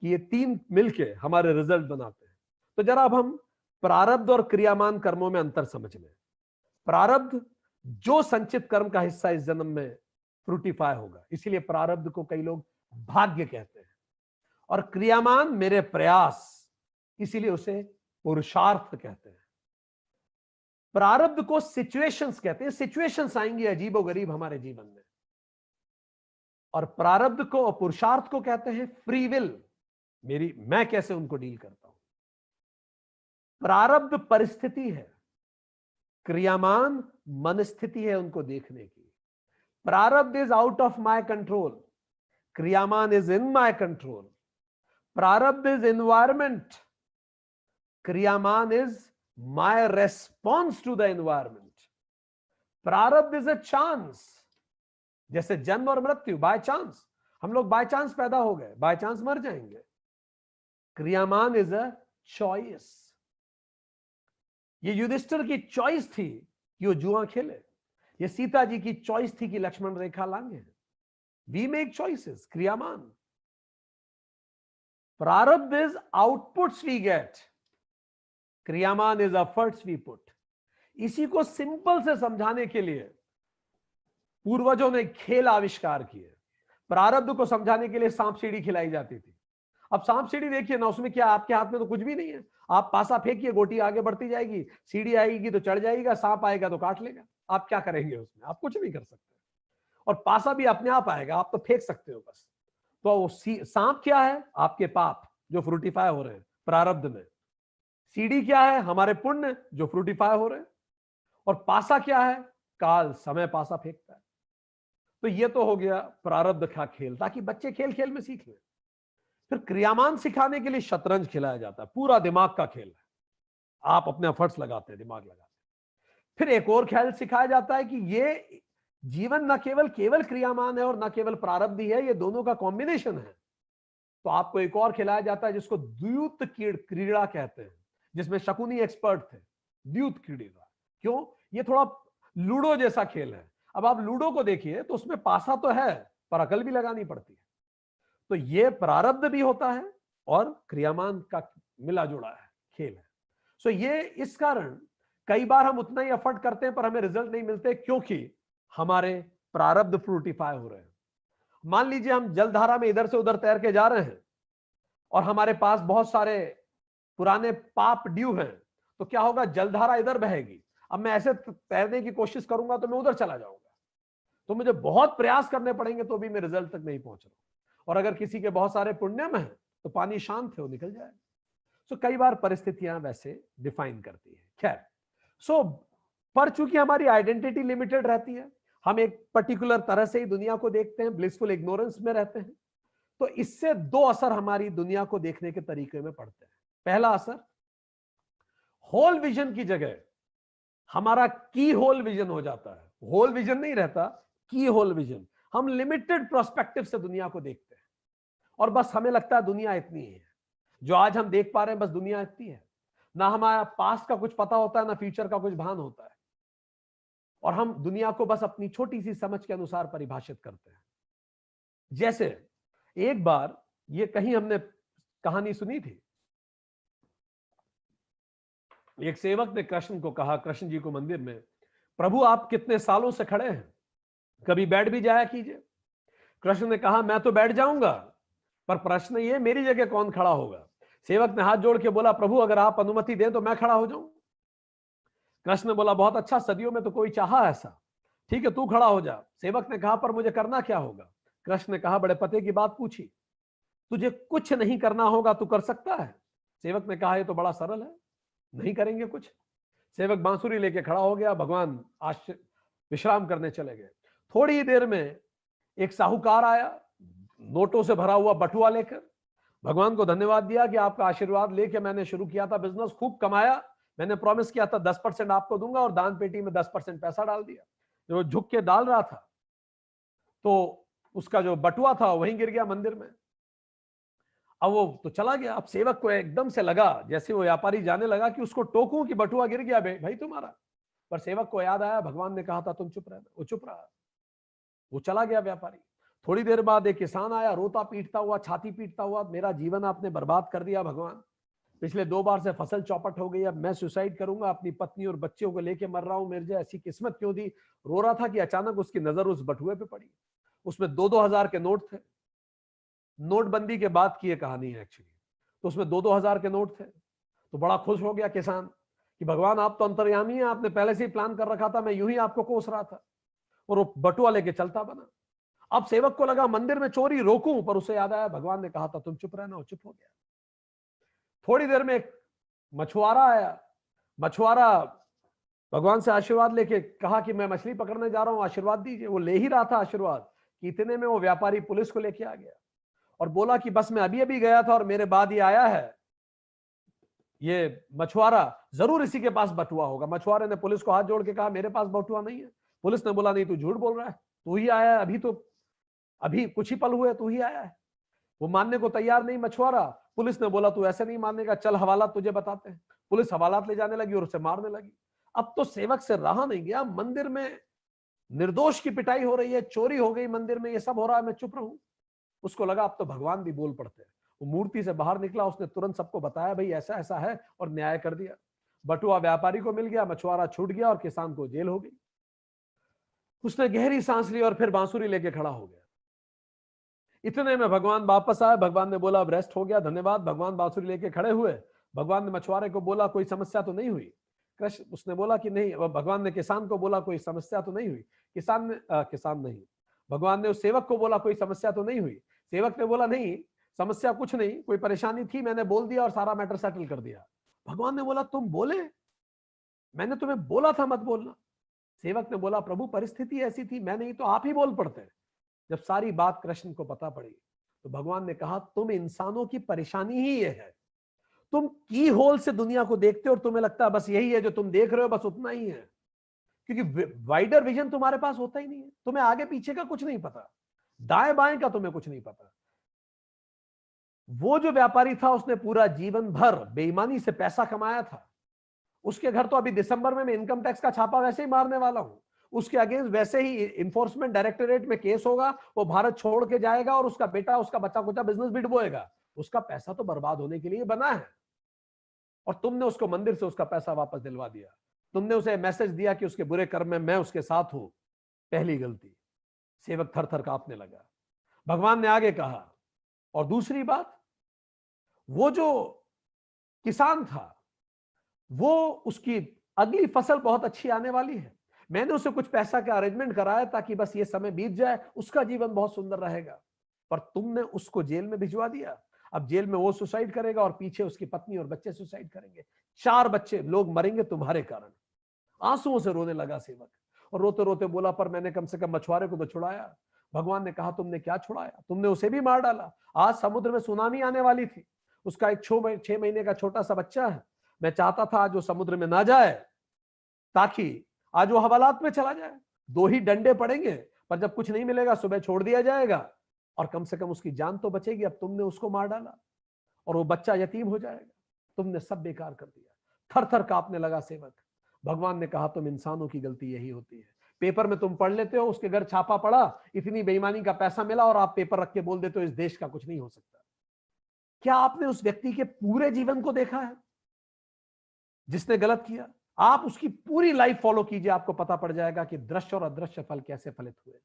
कि ये तीन मिलके हमारे रिजल्ट बनाते हैं। तो जरा अब हम प्रारब्ध और क्रियामान कर्मों में अंतर समझ लें। प्रारब्ध जो संचित कर्म का हिस्सा इस जन्म में फ्रूटिफाई होगा, इसीलिए प्रारब्ध को कई लोग भाग्य कहते हैं, और क्रियामान मेरे प्रयास, इसीलिए उसे पुरुषार्थ कहते हैं। प्रारब्ध को सिचुएशंस कहते हैं, सिचुएशंस आएंगी अजीबोगरीब हमारे जीवन में, और प्रारब्ध को और पुरुषार्थ को कहते हैं फ्री विल, मैं कैसे उनको डील करता हूं। प्रारब्ध परिस्थिति है, क्रियामान मनस्थिति है उनको देखने की। प्रारब्ध is out of my control, क्रियामान इज इन माय कंट्रोल। प्रारब्ध इज एनवायरमेंट, क्रियामान is my response to the environment. प्रारब्ध इज अ चांस, जैसे जन्म और मृत्यु बाय चांस, हम लोग बाय चांस पैदा हो गए, बाय चांस मर जाएंगे। क्रियामान इज अ चॉइस। ये युधिष्ठिर की चॉइस थी कि वो जुआ खेले, ये सीता जी की चॉइस थी कि लक्ष्मण रेखा लांगे। वी मेक चॉइसेस, क्रियामान। प्रारब्ध इज आउटपुट्स वी गेट, क्रियामान इज एफर्ट्स वी पुट। इसी को सिंपल से समझाने के लिए पूर्वजों ने खेल आविष्कार किए। प्रारब्ध को समझाने के लिए सांप सीढ़ी खिलाई जाती थी। अब सांप सीढ़ी देखिए ना, उसमें क्या, आपके हाथ में तो कुछ भी नहीं है, आप पासा फेंकिए, गोटी आगे बढ़ती जाएगी, सीढ़ी आएगी तो चढ़ जाएगा, सांप आएगा तो काट लेगा। आप क्या करेंगे उसमें? आप कुछ नहीं कर सकते, और पासा भी अपने आप आएगा, आप तो फेंक सकते हो बस। तो वो सांप क्या है? आपके पाप जो फ्रूटिफाई हो रहे हैं प्रारब्ध में। सीढ़ी क्या है? हमारे पुण्य जो फ्रूटिफाई हो रहे हैं। और पासा क्या है? काल, समय पासा फेंकता है। तो ये तो हो गया प्रारब्ध का खेल, ताकि बच्चे खेल खेल में सीख लें। फिर क्रियामान सिखाने के लिए शतरंज खिलाया जाता है, पूरा दिमाग का खेल है, आप अपने एफर्ट्स लगाते हैं, दिमाग लगाते हैं। फिर एक और खेल सिखाया जाता है कि ये जीवन न केवल क्रियामान है और न केवल प्रारब्ध ही है, ये दोनों का कॉम्बिनेशन है। तो आपको एक और खिलाया जाता है जिसको द्यूत क्रीड़ा कहते हैं, जिसमें शकुनी एक्सपर्ट थे। द्यूत क्रीड़ा क्यों? ये थोड़ा लूडो जैसा खेल है। अब आप लूडो को देखिए तो उसमें पासा तो है, पर अकल भी लगानी पड़ती है। तो ये प्रारब्ध भी होता है और क्रियामान का मिला जुड़ा है खेल है। सो ये इस कारण कई बार हम उतना ही एफर्ट करते हैं पर हमें रिजल्ट नहीं मिलते, क्योंकि हमारे प्रारब्ध फ्रूटिफाई हो रहे हैं। मान लीजिए हम जलधारा में इधर से उधर तैर के जा रहे हैं और हमारे पास बहुत सारे पुराने पाप ड्यू हैं, तो क्या होगा? जलधारा इधर बहेगी, अब मैं ऐसे तैरने की कोशिश करूंगा तो मैं उधर चला जाऊंगा, तो मुझे बहुत प्रयास करने पड़ेंगे तो भी मैं रिजल्ट तक नहीं पहुंच रहा। और अगर किसी के बहुत सारे पुण्यम है तो पानी शांत है, वो निकल जाएगा। सो कई बार परिस्थितियां वैसे डिफाइन करती है। खैर, सो पर चूंकि हमारी आइडेंटिटी लिमिटेड रहती है, हम एक पर्टिकुलर तरह से ही दुनिया को देखते हैं, ब्लिसफुल इग्नोरेंस में रहते हैं, तो इससे दो असर हमारी दुनिया को देखने के तरीके में पड़ते हैं। पहला असर, होल विजन की जगह हमारा की होल विजन हो जाता है। होल विजन नहीं रहता, की होल विजन। हम लिमिटेड प्रोस्पेक्टिव से दुनिया को देखते हैं और बस हमें लगता है दुनिया इतनी ही है। जो आज हम देख पा रहे हैं बस दुनिया इतनी है, ना हमारा पास्ट का कुछ पता होता है, ना फ्यूचर का कुछ भान होता है, और हम दुनिया को बस अपनी छोटी सी समझ के अनुसार परिभाषित करते हैं। जैसे एक बार ये कहीं हमने कहानी सुनी थी, एक सेवक ने कृष्ण को कहा, कृष्ण जी को मंदिर में, प्रभु आप कितने सालों से खड़े हैं, कभी बैठ भी जाया कीजिए। कृष्ण ने कहा मैं तो बैठ जाऊंगा, पर प्रश्न ये मेरी जगह कौन खड़ा होगा। सेवक ने हाथ जोड़ के बोला, प्रभु अगर आप अनुमति दें तो मैं खड़ा हो जाऊं। कृष्ण ने बोला बहुत अच्छा, सदियों में तो कोई चाहा ऐसा, ठीक है तू खड़ा हो जा। सेवक ने कहा पर मुझे करना क्या होगा। कृष्ण ने कहा बड़े पते की बात पूछी, तुझे कुछ नहीं करना होगा, तू कर सकता है। सेवक ने कहा ये तो बड़ा सरल है, नहीं करेंगे कुछ। सेवक बांसुरी लेके खड़ा हो गया, भगवान विश्राम करने चले गए। थोड़ी ही देर में एक साहूकार आया, नोटों से भरा हुआ बटुआ लेकर। भगवान को धन्यवाद दिया कि आपका आशीर्वाद लेके मैंने शुरू किया था बिजनेस, खूब कमाया, मैंने प्रॉमिस किया था 10% आपको दूंगा, और दान पेटी में 10% पैसा डाल दिया। जो झुक के डाल रहा था तो उसका जो बटुआ था वहीं गिर गया मंदिर में। अब वो तो चला गया। अब सेवक को एकदम से लगा, जैसे वो व्यापारी जाने लगा, कि उसको टोकूं कि बटुआ गिर गया भाई तुम्हारा। पर सेवक को याद आया भगवान ने कहा था तुम चुप रहना। वो चुप रहा, वो चला गया व्यापारी। थोड़ी देर बाद एक किसान आया, रोता पीटता हुआ, छाती पीटता हुआ, मेरा जीवन आपने बर्बाद कर दिया भगवान, पिछले 2 बार से फसल चौपट हो गई, अब मैं सुसाइड करूंगा, अपनी पत्नी और बच्चों को लेके मर रहा हूं, मेरे जो ऐसी किस्मत क्यों दी। रो रहा था कि अचानक उसकी नजर उस बटुए पे पड़ी। उसमें 2-2 हजार के नोट थे। नोटबंदी के बाद की ये कहानी है एक्चुअली। तो उसमें 2-2 हजार के नोट थे। तो बड़ा खुश हो गया किसान कि भगवान आप तो अंतर्यामी हैं, आपने पहले से ही प्लान कर रखा था, मैं यूं ही आपको कोस रहा था। और वो बटुआ लेके चलता बना। अब सेवक को लगा मंदिर में चोरी रोकूं, पर उसे याद आया भगवान ने कहा था तुम चुप रहना, वो चुप हो गया। थोड़ी देर में एक मछुआरा आया। मछुआरा भगवान से आशीर्वाद लेके कहा कि मैं मछली पकड़ने जा रहा हूं, आशीर्वाद दीजिए। वो ले ही रहा था आशीर्वाद कि इतने में वो व्यापारी पुलिस को लेके आ गया और बोला कि बस मैं अभी अभी गया था और मेरे बाद ये आया है, ये मछुआरा, जरूर इसी के पास बटुआ होगा। मछुआरे ने पुलिस को हाथ जोड़ के कहा मेरे पास बटुआ नहीं है। पुलिस ने बोला नहीं, तू झूठ बोल रहा है, तू ही आया है, अभी कुछ ही पल हुए, तू ही आया है। वो मानने को तैयार नहीं मछुआरा। पुलिस ने बोला तू ऐसे नहीं मानेगा, चल हवालात तुझे बताते हैं। पुलिस हवालात ले जाने लगी और उसे मारने लगी। अब तो सेवक से रहा नहीं गया, मंदिर में निर्दोष की पिटाई हो रही है, चोरी हो गई मंदिर में, ये सब हो रहा है, मैं चुप रहूं। उसको लगा अब तो भगवान भी बोल पड़ते हैं। वो मूर्ति से बाहर निकला, उसने तुरंत सबको बताया भाई ऐसा ऐसा है, और न्याय कर दिया। बटुआ व्यापारी को मिल गया, मछुआरा छूट गया और किसान को जेल हो गई। उसने गहरी सांस ली और फिर बांसुरी लेके खड़ा हो गया। इतने में भगवान वापस आए। भगवान ने बोला अब रेस्ट हो गया, धन्यवाद। भगवान बांसुरी लेके खड़े हुए। भगवान ने मछुआरे को बोला कोई समस्या तो नहीं हुई। कृष्ण उसने बोला कि नहीं। भगवान ने किसान को बोला कोई समस्या तो नहीं हुई। किसान नहीं, भगवान ने उस सेवक को बोला कोई समस्या तो नहीं हुई। सेवक ने बोला नहीं, समस्या कुछ नहीं, कोई परेशानी थी, मैंने बोल दिया और सारा मैटर सेटल कर दिया। भगवान ने बोला तुम बोले, मैंने तुम्हें बोला था मत बोलना। सेवक ने बोला प्रभु परिस्थिति ऐसी थी, मैं नहीं तो आप ही बोल पड़ते। जब सारी बात कृष्ण को पता पड़ी तो भगवान ने कहा तुम इंसानों की परेशानी ही ये है, तुम की होल से दुनिया को देखते हो और तुम्हें लगता है बस यही है जो तुम देख रहे हो, बस उतना ही है। क्योंकि वाइडर विजन तुम्हारे पास होता ही नहीं है, तुम्हें आगे पीछे का कुछ नहीं पता, दाएं बाएं का तुम्हें कुछ नहीं पता। वो जो व्यापारी था उसने पूरा जीवन भर बेईमानी से पैसा कमाया था। उसके घर तो अभी दिसंबर में मैं इनकम टैक्स का छापा वैसे ही मारने वाला हूं। उसके अगेंस्ट वैसे ही इन्फोर्समेंट डायरेक्टोरेट में केस होगा, वो भारत छोड़ के जाएगा और उसका बेटा उसका बच्चा कुचा बिजनेस भी डुबोएगा। उसका पैसा तो बर्बाद होने के लिए बना है, और तुमने उसको मंदिर से उसका पैसा वापस दिलवा दिया। तुमने उसे मैसेज दिया कि उसके बुरे कर्म में मैं उसके साथ हूं। पहली गलती। सेवक थर थर कांपने लगा। भगवान ने आगे कहा, और दूसरी बात, वो जो किसान था वो, उसकी अगली फसल बहुत अच्छी आने वाली है। मैंने उसे कुछ पैसा का अरेंजमेंट कराया ताकि बस ये समय बीत जाए, उसका जीवन बहुत सुंदर रहेगा। पर तुमने उसको जेल में भिजवा दिया। अब जेल में वो सुसाइड करेगा और पीछे उसकी पत्नी और बच्चे सुसाइड करेंगे। 4 बच्चे लोग मरेंगे तुम्हारे कारण। आंसुओं से रोने लगा सेवक और रोते रोते बोला पर मैंने कम से कम मछुआरे को तो छुड़ाया। भगवान ने कहा तुमने क्या छुड़ाया, तुमने उसे भी मार डाला। आज समुद्र में सुनामी आने वाली थी, उसका एक 6 महीने का छोटा सा बच्चा है। मैं चाहता था आज वो समुद्र में ना जाए ताकि आज वो हवालात में चला जाए। 2 ही डंडे पड़ेंगे, पर जब कुछ नहीं मिलेगा सुबह छोड़ दिया जाएगा और कम से कम उसकी जान तो बचेगी। अब तुमने उसको मार डाला और वो बच्चा यतीम हो जाएगा। तुमने सब बेकार कर दिया। थर थर कांपने लगा सेवक। भगवान ने कहा तुम इंसानों की गलती यही होती है। पेपर में तुम पढ़ लेते हो उसके घर छापा पड़ा, इतनी बेईमानी का पैसा मिला, और आप पेपर रख के बोल देते हो इस देश का कुछ नहीं हो सकता। क्या आपने उस व्यक्ति के पूरे जीवन को देखा है जिसने गलत किया? आप उसकी पूरी लाइफ फॉलो कीजिए, आपको पता पड़ जाएगा कि दृश्य और अदृश्य फल कैसे फलित हुए।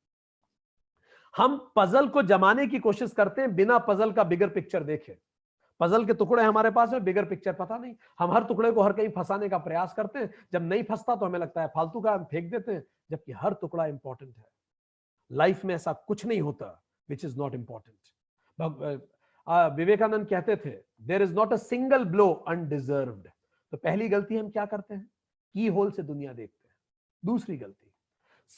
हम पजल को जमाने की कोशिश करते हैं बिना पजल का बिगर पिक्चर देखे। पजल के टुकड़े हमारे पास है, बिगर पिक्चर पता नहीं। हम हर टुकड़े को हर कहीं फंसाने का प्रयास करते हैं, जब नहीं फंसता तो हमें लगता है फालतू का, हम फेंक देते हैं, जबकि हर टुकड़ा इंपॉर्टेंट है। लाइफ में ऐसा कुछ नहीं होता which is not important. Vivekananda कहते थे there is not a single blow undeserved. तो पहली गलती हम क्या करते हैं, की होल से दुनिया देखते हैं। दूसरी गलती,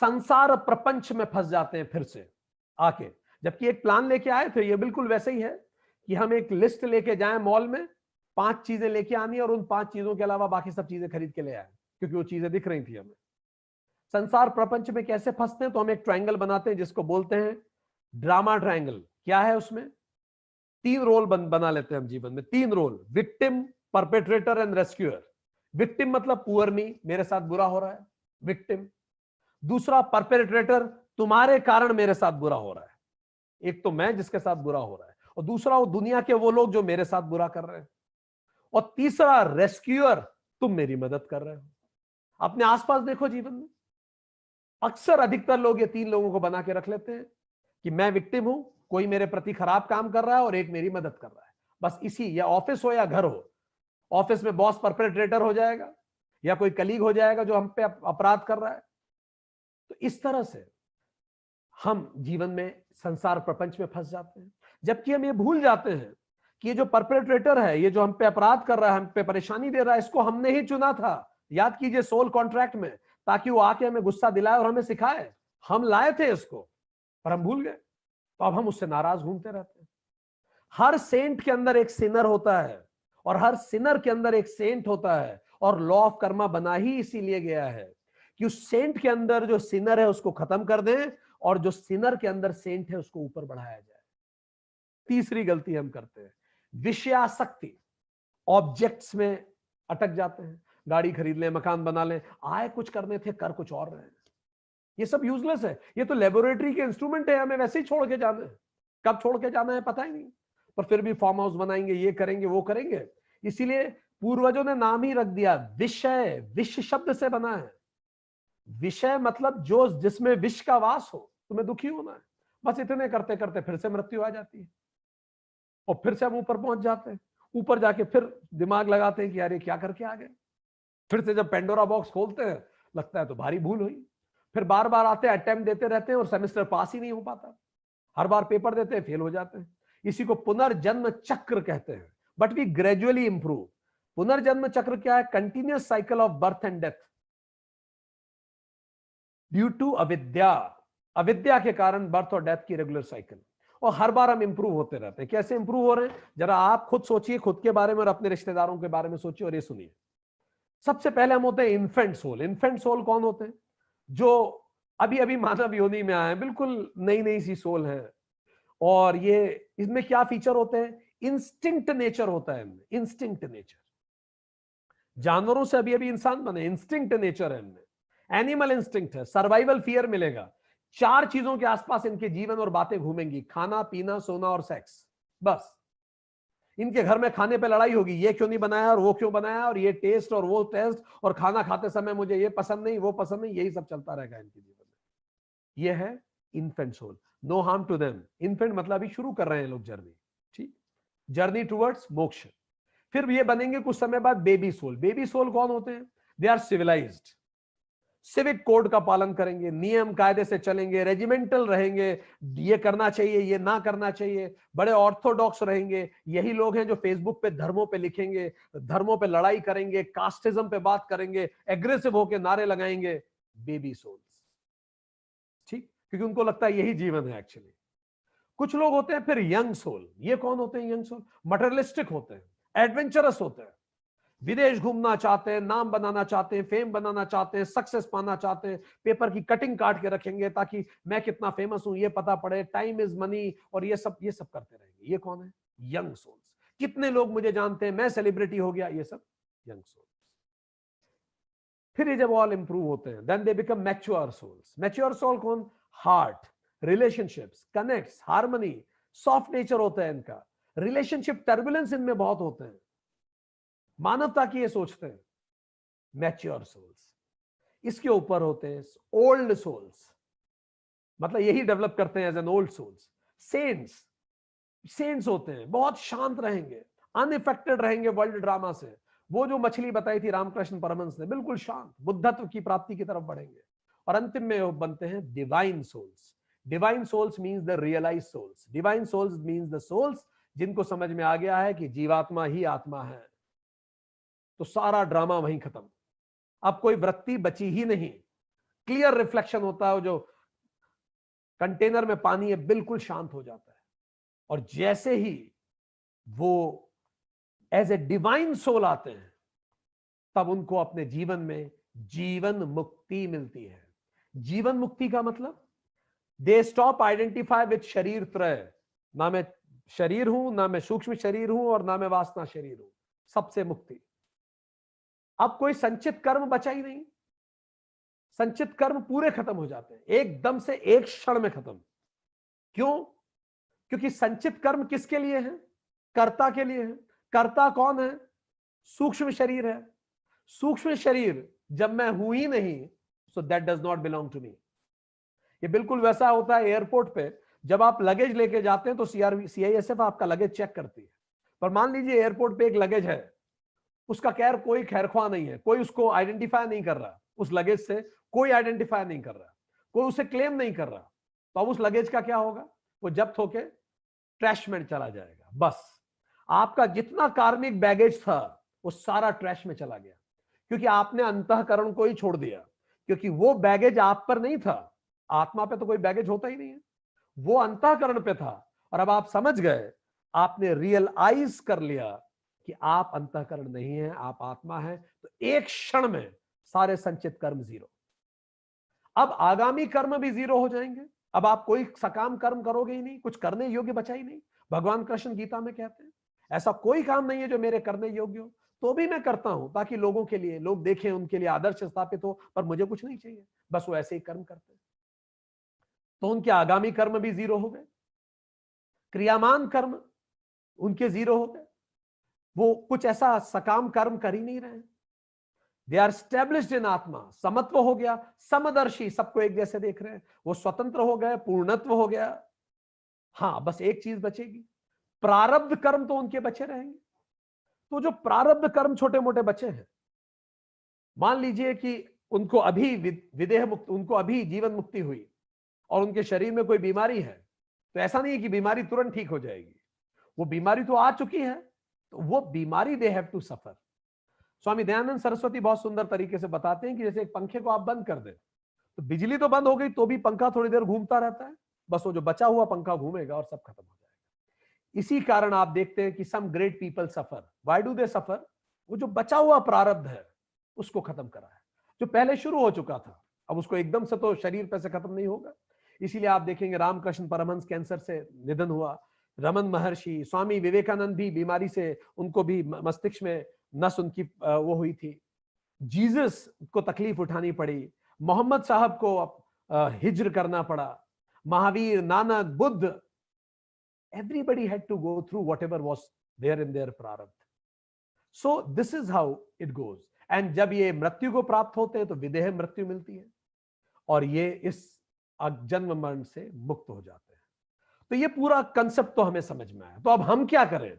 संसार प्रपंच में फंस जाते हैं फिर से आके। जबकि एक प्लान लेके आए थे, ये बिल्कुल वैसे ही है कि हम एक लिस्ट लेके जाएं मॉल में, 5 चीजें लेके आनी और उन 5 चीजों के अलावा बाकी सब चीजें खरीद के ले आए, क्योंकि वो चीजें दिख रही थी हमें। संसार प्रपंच में कैसे फंसते हैं, तो हम एक ट्रायंगल बनाते हैं जिसको बोलते हैं ड्रामा ट्रायंगल। क्या है उसमें? तीन रोल बना लेते हैं हम जीवन में, तीन role, victim, perpetrator and rescuer. Victim मतलब पुअर मी, मेरे साथ बुरा हो रहा है, विक्टिम। दूसरा परपेट्रेटर, तुम्हारे कारण मेरे साथ बुरा हो रहा है, एक तो मैं जिसके साथ बुरा हो रहा है, और दूसरा वो दुनिया के वो लोग जो मेरे साथ बुरा कर रहे हैं, और तीसरा रेस्क्यूअर, तुम मेरी मदद कर रहे हो। अपने आसपास देखो जीवन में, अक्सर अधिकतर लोग ये तीन लोगों को बना के रख लेते हैं कि मैं विक्टिम हूं, कोई मेरे प्रति खराब काम कर रहा है और एक मेरी मदद कर रहा है। बस इसी, या ऑफिस हो या घर हो, ऑफिस में बॉस परपेट्रेटर हो जाएगा या कोई कलीग हो जाएगा जो हम पे अपराध कर रहा है। तो इस तरह से हम जीवन में संसार प्रपंच में फंस जाते हैं, जबकि हम ये भूल जाते हैं कि ये जो परपेट्रेटर है, ये जो हम पे अपराध कर रहा है, हम पे परेशानी दे रहा है, इसको हमने ही चुना था। याद कीजिए सोल कॉन्ट्रैक्ट में, ताकि वो आके हमें गुस्सा दिलाए और हमें सिखाए। हम लाए थे इसको, पर हम भूल गए, तो अब हम उससे नाराज घूमते रहते हैं। हर सेंट के अंदर एक सिनर होता है और हर सिनर के अंदर एक सेंट होता है, और लॉ ऑफ कर्मा बना ही इसीलिए गया है कि उस सेंट के अंदर जो सिनर है उसको खत्म कर दें और जो सिनर के अंदर सेंट है उसको ऊपर बढ़ाया जाए। तीसरी गलती हम करते हैं, विषयासक्ति, ऑब्जेक्ट्स में अटक जाते हैं। गाड़ी खरीद लें, मकान बना लें, आए कुछ करने थे, कर कुछ और रहे हैं। ये सब यूजलेस है, ये तो लेबोरेटरी के इंस्ट्रूमेंट है, हमें वैसे ही छोड़ के जाना है। कब छोड़ के जाना है पता ही नहीं, पर फिर भी फार्म हाउस बनाएंगे, ये करेंगे वो करेंगे। इसीलिए पूर्वजों ने नाम ही रख दिया विषय, विष शब्द से बना है। विषय मतलब जो जिसमें विष का वास हो, तुम्हें दुखी होना है। बस इतने करते करते फिर से मृत्यु आ जाती है और फिर से हम ऊपर पहुंच जाते हैं। ऊपर जाके फिर दिमाग लगाते हैं कि यार ये क्या करके आ गए। फिर से जब पेंडोरा बॉक्स खोलते हैं, लगता है तो भारी भूल हुई। फिर बार बार आते हैं, अटेम्प्ट देते रहते हैं और सेमेस्टर पास ही नहीं हो पाता। हर बार पेपर देते हैं, फेल हो जाते हैं। इसी को पुनर्जन्म चक्र कहते हैं, बट वी ग्रेजुअली इंप्रूव। पुनर्जन्म चक्र क्या है? Continuous cycle of birth and death due to avidya. अविद्या के कारण बर्थ और डेथ की रेगुलर साइकिल, और हर बार हम इंप्रूव होते रहते हैं। कैसे इंप्रूव हो रहे हैं? जरा आप खुद सोचिए, खुद के बारे में और अपने रिश्तेदारों के बारे में सोचिए और ये सुनिए। सबसे पहले हम होते हैं इन्फेंट सोल। इन्फेंट सोल कौन होते हैं? जो अभी अभी मानव योनि में आए, बिल्कुल नई नई सी सोल है। और ये इसमें क्या फीचर होते हैं? इंस्टिंक्ट नेचर होता है इनमें, इंस्टिंक्ट नेचर। जानवरों से अभी अभी इंसान बने, इंस्टिंक्ट नेचर है इनमें, एनिमल इंस्टिंक्ट है, सर्वाइवल फियर मिलेगा। चार चीजों के आसपास इनके जीवन और बातें घूमेंगी, खाना पीना सोना और सेक्स। बस इनके घर में खाने पे लड़ाई होगी, ये क्यों नहीं बनाया और वो क्यों बनाया, और ये टेस्ट और वो टेस्ट, और खाना खाते समय मुझे ये पसंद नहीं वो पसंद नहीं, यही सब चलता रहेगा इनके जीवन में। ये है infant soul. No harm to them. Infant मतलब अभी शुरू कर रहे हैं लोग जर्नी, ठीक, जर्नी टुवर्ड्स मोक्ष। फिर ये बनेंगे कुछ समय बाद बेबी सोल। बेबी सोल कौन होते हैं? They are civilized, civic code का पालन करेंगे, नियम कायदे से चलेंगे, रेजिमेंटल रहेंगे, ये करना चाहिए ये ना करना चाहिए, बड़े ऑर्थोडॉक्स रहेंगे। यही लोग हैं जो फेसबुक पे धर्मों पे लिखेंगे, धर्मों पे लड़ाई करेंगे, कास्टिज्म पे बात करेंगे, एग्रेसिव होकर नारे लगाएंगे। बेबी सोल्स, ठीक, क्योंकि उनको लगता है यही जीवन है एक्चुअली। कुछ लोग होते हैं फिर यंग सोल। ये कौन होते हैं यंग सोल? मटेरियलिस्टिक होते हैं, एडवेंचरस होते हैं, विदेश घूमना चाहते हैं, नाम बनाना चाहते हैं, फेम बनाना चाहते हैं, सक्सेस पाना चाहते हैं। पेपर की कटिंग काट के रखेंगे ताकि मैं कितना फेमस हूं ये पता पड़े, टाइम इज मनी, और ये सब करते रहेंगे। ये कौन है? Young souls. कितने लोग मुझे जानते हैं, मैं सेलिब्रिटी हो गया, ये सब यंग सोल्स। फिर ये जब ऑल इंप्रूव होते हैं, then they become mature souls. Mature soul कौन? Heart, relationships, connects, harmony, soft nature होता है इनका। रिलेशनशिप टर्बुलेंस इनमें बहुत होते हैं, मानवता की ये सोचते हैं। Mature souls. इसके ऊपर होते हैं ओल्ड सोल्स, मतलब यही डेवलप करते हैं as an old souls. Saints, saints होते हैं, बहुत शांत रहेंगे, अनइफेक्टेड रहेंगे वर्ल्ड ड्रामा से। वो जो मछली बताई थी रामकृष्ण परमहंस ने, बिल्कुल शांत, बुद्धत्व की प्राप्ति की तरफ बढ़ेंगे। और अंतिम में वो बनते हैं divine souls. Divine souls means the realise souls. Divine souls means the souls जिनको समझ में आ गया है कि जीवात्मा ही आत्मा है, तो सारा ड्रामा वहीं खत्म। अब कोई वृत्ति बची ही नहीं। क्लियर रिफ्लेक्शन होता है, जो कंटेनर में पानी है बिल्कुल शांत हो जाता है। और जैसे ही वो एज ए डिवाइन सोल आते हैं, तब उनको अपने जीवन में जीवन मुक्ति मिलती है। जीवन मुक्ति का मतलब दे स्टॉप आइडेंटिफाई विद शरीर त्रय। ना मैं शरीर हूं, ना मैं सूक्ष्म शरीर हूं और ना मैं वासना शरीर हूं, सबसे मुक्ति। अब कोई संचित कर्म बचा ही नहीं, संचित कर्म पूरे खत्म हो जाते हैं एकदम से, एक क्षण में खत्म। क्यों? क्योंकि संचित कर्म किसके लिए है? कर्ता के लिए है। कर्ता कौन है? सूक्ष्म शरीर है। सूक्ष्म शरीर जब मैं हूं ही नहीं, so that does not belong to me. ये बिल्कुल वैसा होता है एयरपोर्ट पे, जब आप लगेज लेके जाते हैं तो सीआईएसएफ आपका लगेज चेक करती है। पर मान लीजिए एयरपोर्ट पे एक लगेज है, उसका खैर कोई खैरख्वाह नहीं है, कोई उसको आइडेंटिफाई नहीं कर रहा, उस लगेज से कोई आइडेंटिफाई नहीं कर रहा, कोई उसे क्लेम नहीं कर रहा, तो अब उस लगेज का क्या होगा? वो जब्त होके ट्रैश में चला जाएगा। बस आपका जितना कार्मिक बैगेज था वो सारा ट्रैश में चला गया, क्योंकि आपने अंतःकरण को ही छोड़ दिया। क्योंकि वो बैगेज आप पर नहीं था, आत्मा पे तो कोई बैगेज होता ही नहीं है, वो अंतःकरण पे था। और अब आप समझ गए, आपने रियलाइज कर लिया कि आप अंतःकरण नहीं है, आप आत्मा है, तो एक क्षण में सारे संचित कर्म जीरो। अब आगामी कर्म भी जीरो हो जाएंगे। अब आप कोई सकाम कर्म करोगे ही नहीं, कुछ करने योग्य बचा ही नहीं। भगवान कृष्ण गीता में कहते हैं ऐसा कोई काम नहीं है जो मेरे करने योग्य हो, तो भी मैं करता हूं ताकि लोगों के लिए, लोग देखें, उनके लिए आदर्श स्थापित हो, पर मुझे कुछ नहीं चाहिए। बस वो ऐसे ही कर्म करते हैं, तो उनके आगामी कर्म भी जीरो हो गए, क्रियामान कर्म उनके जीरो हो गए। वो कुछ ऐसा सकाम कर्म कर ही नहीं रहे। दे आर स्टैब्लिश्ड इन आत्मा, समत्व हो गया, समदर्शी, सबको एक जैसे देख रहे हैं, वो स्वतंत्र हो गए, पूर्णत्व हो गया। हाँ, बस एक चीज बचेगी, प्रारब्ध कर्म तो उनके बचे रहेंगे। तो जो प्रारब्ध कर्म छोटे मोटे बचे हैं, मान लीजिए कि उनको अभी विदेह मुक्त, उनको अभी जीवन मुक्ति हुई और उनके शरीर में कोई बीमारी है, तो ऐसा नहीं है कि बीमारी तुरंत ठीक हो जाएगी। वो बीमारी तो आ चुकी है, तो वो बीमारी they have to suffer. Swami Dayanand Saraswati बहुत सुंदर तरीके से बताते हैं कि जैसे एक पंखे को आप बंद कर दें, तो बिजली तो बंद हो गई तो भी पंखा थोड़ी देर घूमता रहता है, बस वो जो बचा हुआ पंखा घूमेगा और सब खत्म हो जाएगा। इसी कारण आप देखते हैं कि some great people suffer. Why do they suffer? वो जो बचा हुआ प्रारब्ध है उसको खत्म करा है, जो पहले शुरू हो चुका था। अब उसको एकदम से तो शरीर पे से खत्म नहीं होगा। इसीलिए आप देखेंगे रामकृष्ण परमहंस कैंसर से निधन हुआ, रमन महर्षि, स्वामी विवेकानंद भी बीमारी से, उनको भी मस्तिष्क में नस उनकी वो हुई थी। जीसस को तकलीफ उठानी पड़ी, मोहम्मद साहब को हिज्र करना पड़ा, Mahavir, Nanak, Buddha, everybody had to go through whatever was there in their prarabdha. So this is how it goes. And जब ये मृत्यु को प्राप्त होते हैं तो विदेह मृत्यु मिलती है और ये इस जन्म मरण से मुक्त हो जाते हैं। तो ये पूरा कंसेप्ट तो हमें समझ में आया। तो अब हम क्या करें?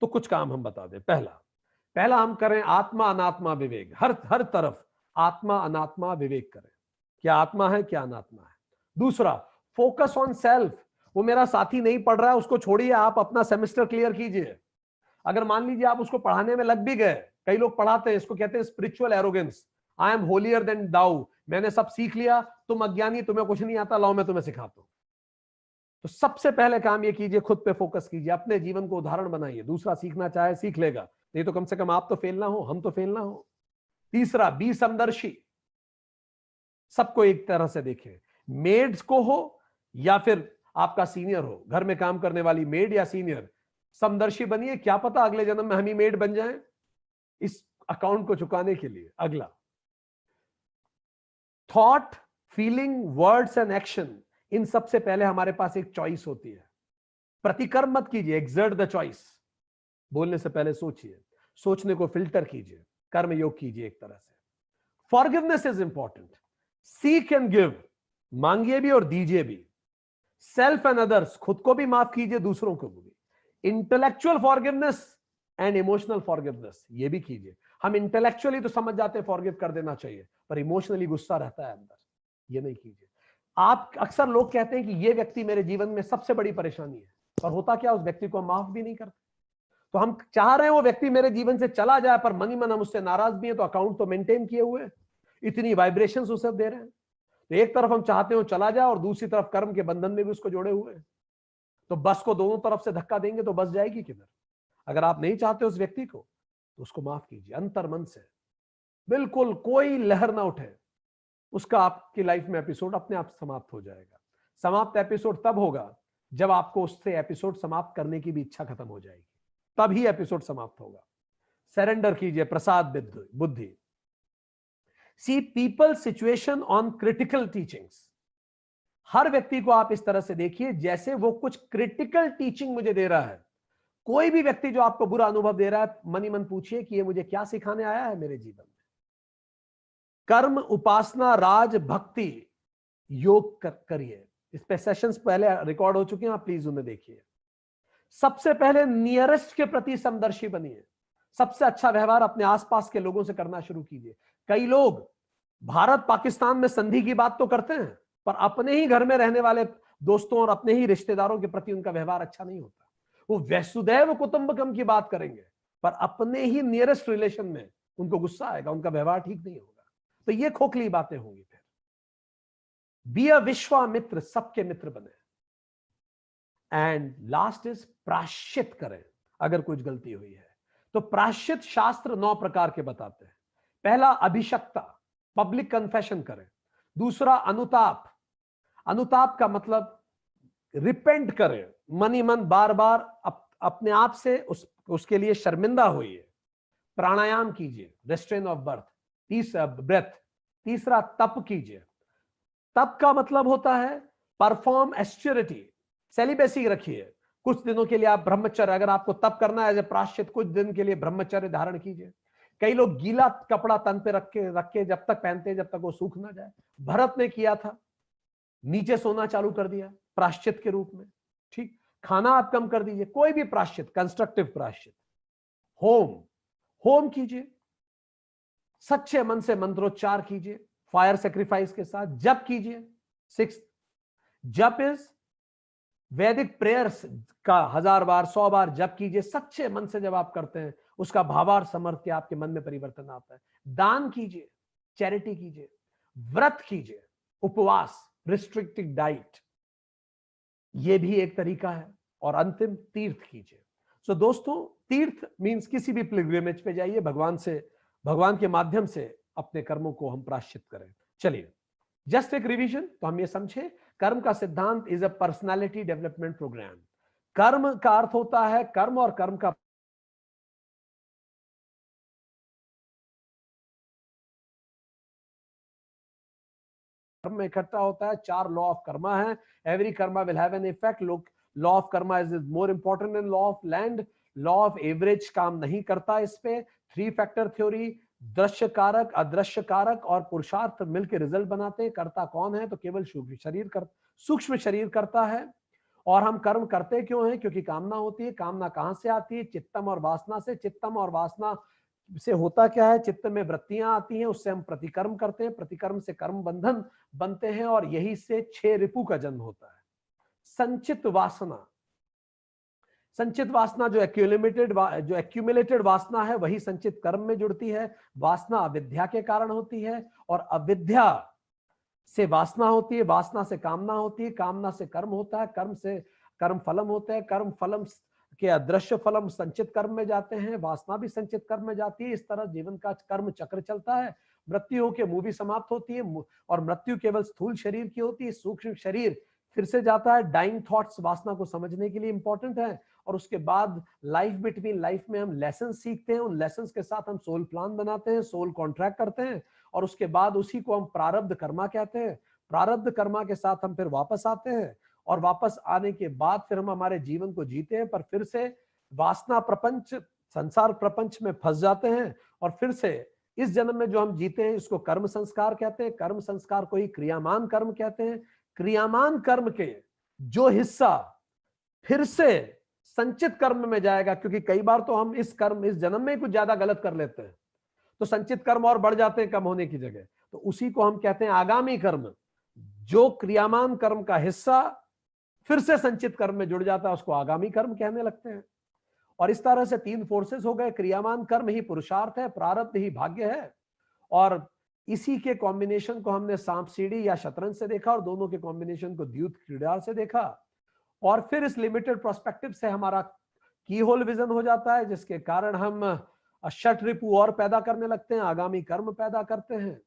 तो कुछ काम हम बता दें। पहला हम करें आत्मा अनात्मा विवेक। हर तरफ आत्मा अनात्मा विवेक करें, क्या आत्मा है क्या अनात्मा है। दूसरा, फोकस ऑन सेल्फ। वो मेरा साथी नहीं पढ़ रहा है, उसको छोड़िए, आप अपना सेमेस्टर क्लियर कीजिए। अगर मान लीजिए आप उसको पढ़ाने में लग भी गए, कई लोग पढ़ाते हैं, इसको कहते हैं spiritual arrogance, I am holier than thou, मैंने सब सीख लिया, तुम अज्ञानी, तुम्हें कुछ नहीं आता, लाओ मैं तुम्हें सिखाता हूं। तो सबसे पहले काम ये कीजिए, खुद पे फोकस कीजिए, अपने जीवन को उदाहरण बनाइए। दूसरा सीखना चाहे सीख लेगा, नहीं तो कम से कम आप तो फेल ना हो, हम तो फेल ना हो। तीसरा, बी समदर्शी, सबको एक तरह से देखें, मेड्स को हो या फिर आपका सीनियर हो, घर में काम करने वाली मेड या सीनियर, समदर्शी बनिए। क्या पता अगले जन्म में हम ही मेड बन जाएं इस अकाउंट को चुकाने के लिए। अगला, thought, feeling, words and action, इन सबसे पहले हमारे पास एक चॉइस होती है। प्रतिकर्म मत कीजिए, एक्सर्ट द चॉइस। बोलने से पहले सोचिए, सोचने को फिल्टर कीजिए, कर्म योग कीजिए एक तरह से। Forgiveness is important, seek and give, मांगिए भी और दीजिए भी। सेल्फ एंड अदर्स, खुद को भी माफ कीजिए, दूसरों को भी। Intellectual forgiveness and emotional forgiveness, ये भी कीजिए। हम इंटेलेक्चुअली तो समझ जाते हैं फॉरगिव कर देना चाहिए, पर इमोशनली गुस्सा रहता है अंदर, ये नहीं कीजिए। आप अक्सर लोग कहते हैं कि ये व्यक्ति मेरे जीवन में सबसे बड़ी परेशानी है, पर होता क्या, उस व्यक्ति को माफ भी नहीं करते। तो हम चाह रहे हैं वो व्यक्ति मेरे जीवन से चला जाए, पर मन ही मन हम उससे नाराज भी हैं, तो अकाउंट तो मेंटेन किए हुए, इतनी वाइब्रेशंस उसे दे रहे हैं। तो एक तरफ हम चाहते हैं वो चला जाए और दूसरी तरफ कर्म के बंधन में भी उसको जोड़े हुए हैं। तो बस को दोनों तरफ से धक्का देंगे तो बस जाएगी किधर? अगर आप नहीं चाहते उस व्यक्ति को, तो उसको माफ कीजिए अंतर मन से, बिल्कुल कोई लहर ना उठे, उसका आपकी लाइफ में एपिसोड अपने आप समाप्त हो जाएगा। समाप्त एपिसोड तब होगा जब आपको उससे एपिसोड समाप्त करने की भी इच्छा खत्म हो जाएगी, तभी एपिसोड समाप्त होगा। सरेंडर कीजिए प्रसाद बुद्धि। See people situation on critical teachings. हर व्यक्ति को आप इस तरह से देखिए जैसे वो कुछ क्रिटिकल टीचिंग मुझे दे रहा है। कोई भी व्यक्ति जो आपको बुरा अनुभव दे रहा है, मन ही मन पूछिए कि ये मुझे क्या सिखाने आया है मेरे जीवन में। कर्म, उपासना, राज, भक्ति, योग करिए। इस पे सेशंस पहले रिकॉर्ड हो चुके हैं, आप प्लीज उन्हें देखिए। सबसे पहले नियरेस्ट के प्रति समदर्शी बनिए। सबसे अच्छा व्यवहार अपने आसपास के लोगों से करना शुरू कीजिए। कई लोग भारत पाकिस्तान में संधि की बात तो करते हैं, पर अपने ही घर में रहने वाले दोस्तों और अपने ही रिश्तेदारों के प्रति उनका व्यवहार अच्छा नहीं होता। वो वसुदैव कुटुंबकम की बात करेंगे, पर अपने ही नियरेस्ट रिलेशन में उनको गुस्सा आएगा, उनका व्यवहार ठीक नहीं होगा। तो ये खोखली बातें होंगी। फिर बी अ विश्वामित्र, सबके मित्र बने। एंड लास्ट इज प्रायश्चित करें। अगर कुछ गलती हुई है तो प्रायश्चित शास्त्र 9 प्रकार के बताते हैं। पहला अभिषक्ता, पब्लिक कन्फेशन करें। दूसरा अनुताप, अनुताप का मतलब रिपेंट करें, मन ही मन बार बार अपने आप से उसके लिए शर्मिंदा होइए। प्राणायाम कीजिए, रेस्ट्रेन ऑफ ब्रेथ। तीसरा तप कीजिए। तप का मतलब होता है परफॉर्म एस्चुरिटी, सेलिबेसी रखिए। कुछ दिनों के लिए आप ब्रह्मचर्य, अगर आपको तप करना है एज ए प्रायश्चित, कुछ दिन के लिए ब्रह्मचर्य धारण कीजिए। कई लोग गीला कपड़ा तन पे रख के जब तक पहनते हैं जब तक वो सूख ना जाए। भरत ने किया था, नीचे सोना चालू कर दिया प्रायश्चित के रूप में। ठीक, खाना आप कम कर दीजिए। कोई भी प्रायश्चित, कंस्ट्रक्टिव प्रायश्चित। होम, होम कीजिए, सच्चे मन से मंत्रोच्चार कीजिए, फायर सेक्रीफाइस के साथ जप कीजिए। 6, जप इज वैदिक प्रेयर्स का 1000 बार 100 बार जप कीजिए। सच्चे मन से जब आप करते हैं उसका भावार्थ समझ के आपके मन में परिवर्तन आता है। दान कीजिए, चैरिटी कीजिए, व्रत कीजिए, उपवास, रिस्ट्रिक्टेड डाइट, ये भी एक तरीका है। और अंतिम तीर्थ कीजिए। सो दोस्तों, तीर्थ मींस किसी भी पिलग्रिमेज पे जाइए, भगवान के माध्यम से अपने कर्मों को हम प्रायश्चित करें। चलिए जस्ट एक रिवीजन, तो हम ये समझे कर्म का सिद्धांत is a personality development program. कर्म का अर्थ होता है कर्म, और कर्म का कर्म में इकट्ठा होता है। 4 लॉ ऑफ कर्मा है। Every Karma will have an effect. Law of Karma is more important than law of land. Law of average काम नहीं करता इस पे। 3 फैक्टर थ्योरी, दृश्य कारक, अदृश्य कारक और पुरुषार्थ मिलकर रिजल्ट बनाते हैं। करता कौन है? तो केवल सूक्ष्म शरीर करता है। और हम कर्म करते क्यों हैं? क्योंकि कामना होती है। कामना कहां से आती है? चित्तम और वासना से। चित्तम और वासना से होता क्या है? चित्त में वृत्तियां आती हैं, उससे हम प्रतिकर्म करते हैं। प्रतिकर्म से कर्म बंधन बनते हैं और यही से 6 रिपु का जन्म होता है। संचित वासना, संचित वासना जो एक्यूमुलेटेड वासना है वही संचित कर्म में जुड़ती है। वासना अविद्या के कारण होती है और अविद्या से वासना होती है, वासना से कामना होती है, कामना से कर्म होता है, कर्म से कर्म फलम होता है, कर्म फलम के अदृश्य फलम संचित कर्म में जाते हैं, वासना भी संचित कर्म में जाती है। इस तरह जीवन का कर्म चक्र चलता है। मृत्यु होकर मूवी समाप्त होती है और मृत्यु केवल स्थूल शरीर की होती है। सूक्ष्म शरीर फिर से जाता है। डाइंग थॉट्स वासना को समझने के लिए इंपॉर्टेंट है। और उसके बाद लाइफ बिटवीन लाइफ में हम लेसन सीखते हैं। उन लेसन के साथ हम सोल प्लान बनाते हैं, सोल कॉन्ट्रैक्ट करते हैं और उसके बाद उसी को हम प्रारब्ध कर्मा कहते हैं। प्रारब्ध कर्मा के साथ हम फिर वापस आते हैं और वापस आने के बाद फिर हम हमारे जीवन को जीते हैं, पर फिर से वासना प्रपंच, संसार प्रपंच में फंस जाते हैं और फिर से इस जन्म में जो हम जीते हैं इसको कर्म संस्कार कहते हैं। कर्म संस्कार को ही क्रियामान कर्म कहते हैं। क्रियामान कर्म के जो हिस्सा फिर से संचित कर्म में जाएगा, क्योंकि कई बार तो हम इस जन्म में कुछ ज्यादा गलत कर लेते हैं तो संचित कर्म और बढ़ जाते हैं कम होने की जगह, तो उसी को हम कहते हैं आगामी कर्म। जो क्रियामान कर्म का हिस्सा फिर से संचित कर्म में जुड़ जाता है उसको आगामी कर्म कहने लगते हैं। और इस तरह से 3 फोर्सेस हो गए। क्रियामान कर्म ही पुरुषार्थ है, प्रारब्ध ही भाग्य है, और इसी के कॉम्बिनेशन को हमने सांप सीढ़ी या शतरंज से देखा और दोनों के कॉम्बिनेशन को द्यूत क्रीड़ा से देखा। और फिर इस लिमिटेड प्रोस्पेक्टिव से हमारा की होल विजन हो जाता है, जिसके कारण हम षट रिपु और पैदा करने लगते हैं, आगामी कर्म पैदा करते हैं।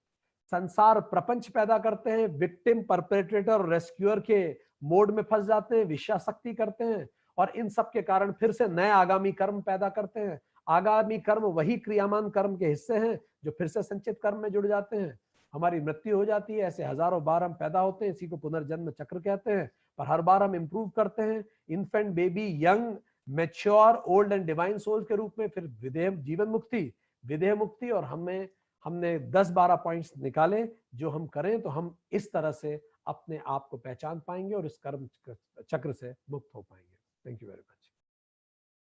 संसार प्रपंच पैदा करते हैं, विक्टिम, परपेट्रेटर और रेस्क्यूअर के मोड में फंस जाते हैं, विषयाशक्ति करते हैं और इन सब के कारण फिर से नए आगामी कर्म पैदा करते हैं। आगामी कर्म वही क्रियामान कर्म के हिस्से हैं जो फिर से संचित कर्म में जुड़ जाते हैं। हमारी मृत्यु हो जाती है। ऐसे हजारों बार हम पैदा होते हैं, इसी को पुनर्जन्म चक्र कहते हैं। पर हर बार हम इंप्रूव करते हैं, infant, baby, young, mature, old and divine soul के रूप में, फिर विदेह जीवन मुक्ति, विदेह मुक्ति। और हमने 10-12 पॉइंट्स निकाले, जो हम करें तो हम इस तरह से अपने आप को पहचान पाएंगे और इस कर्म चक्र से मुक्त हो पाएंगे। Thank you very much.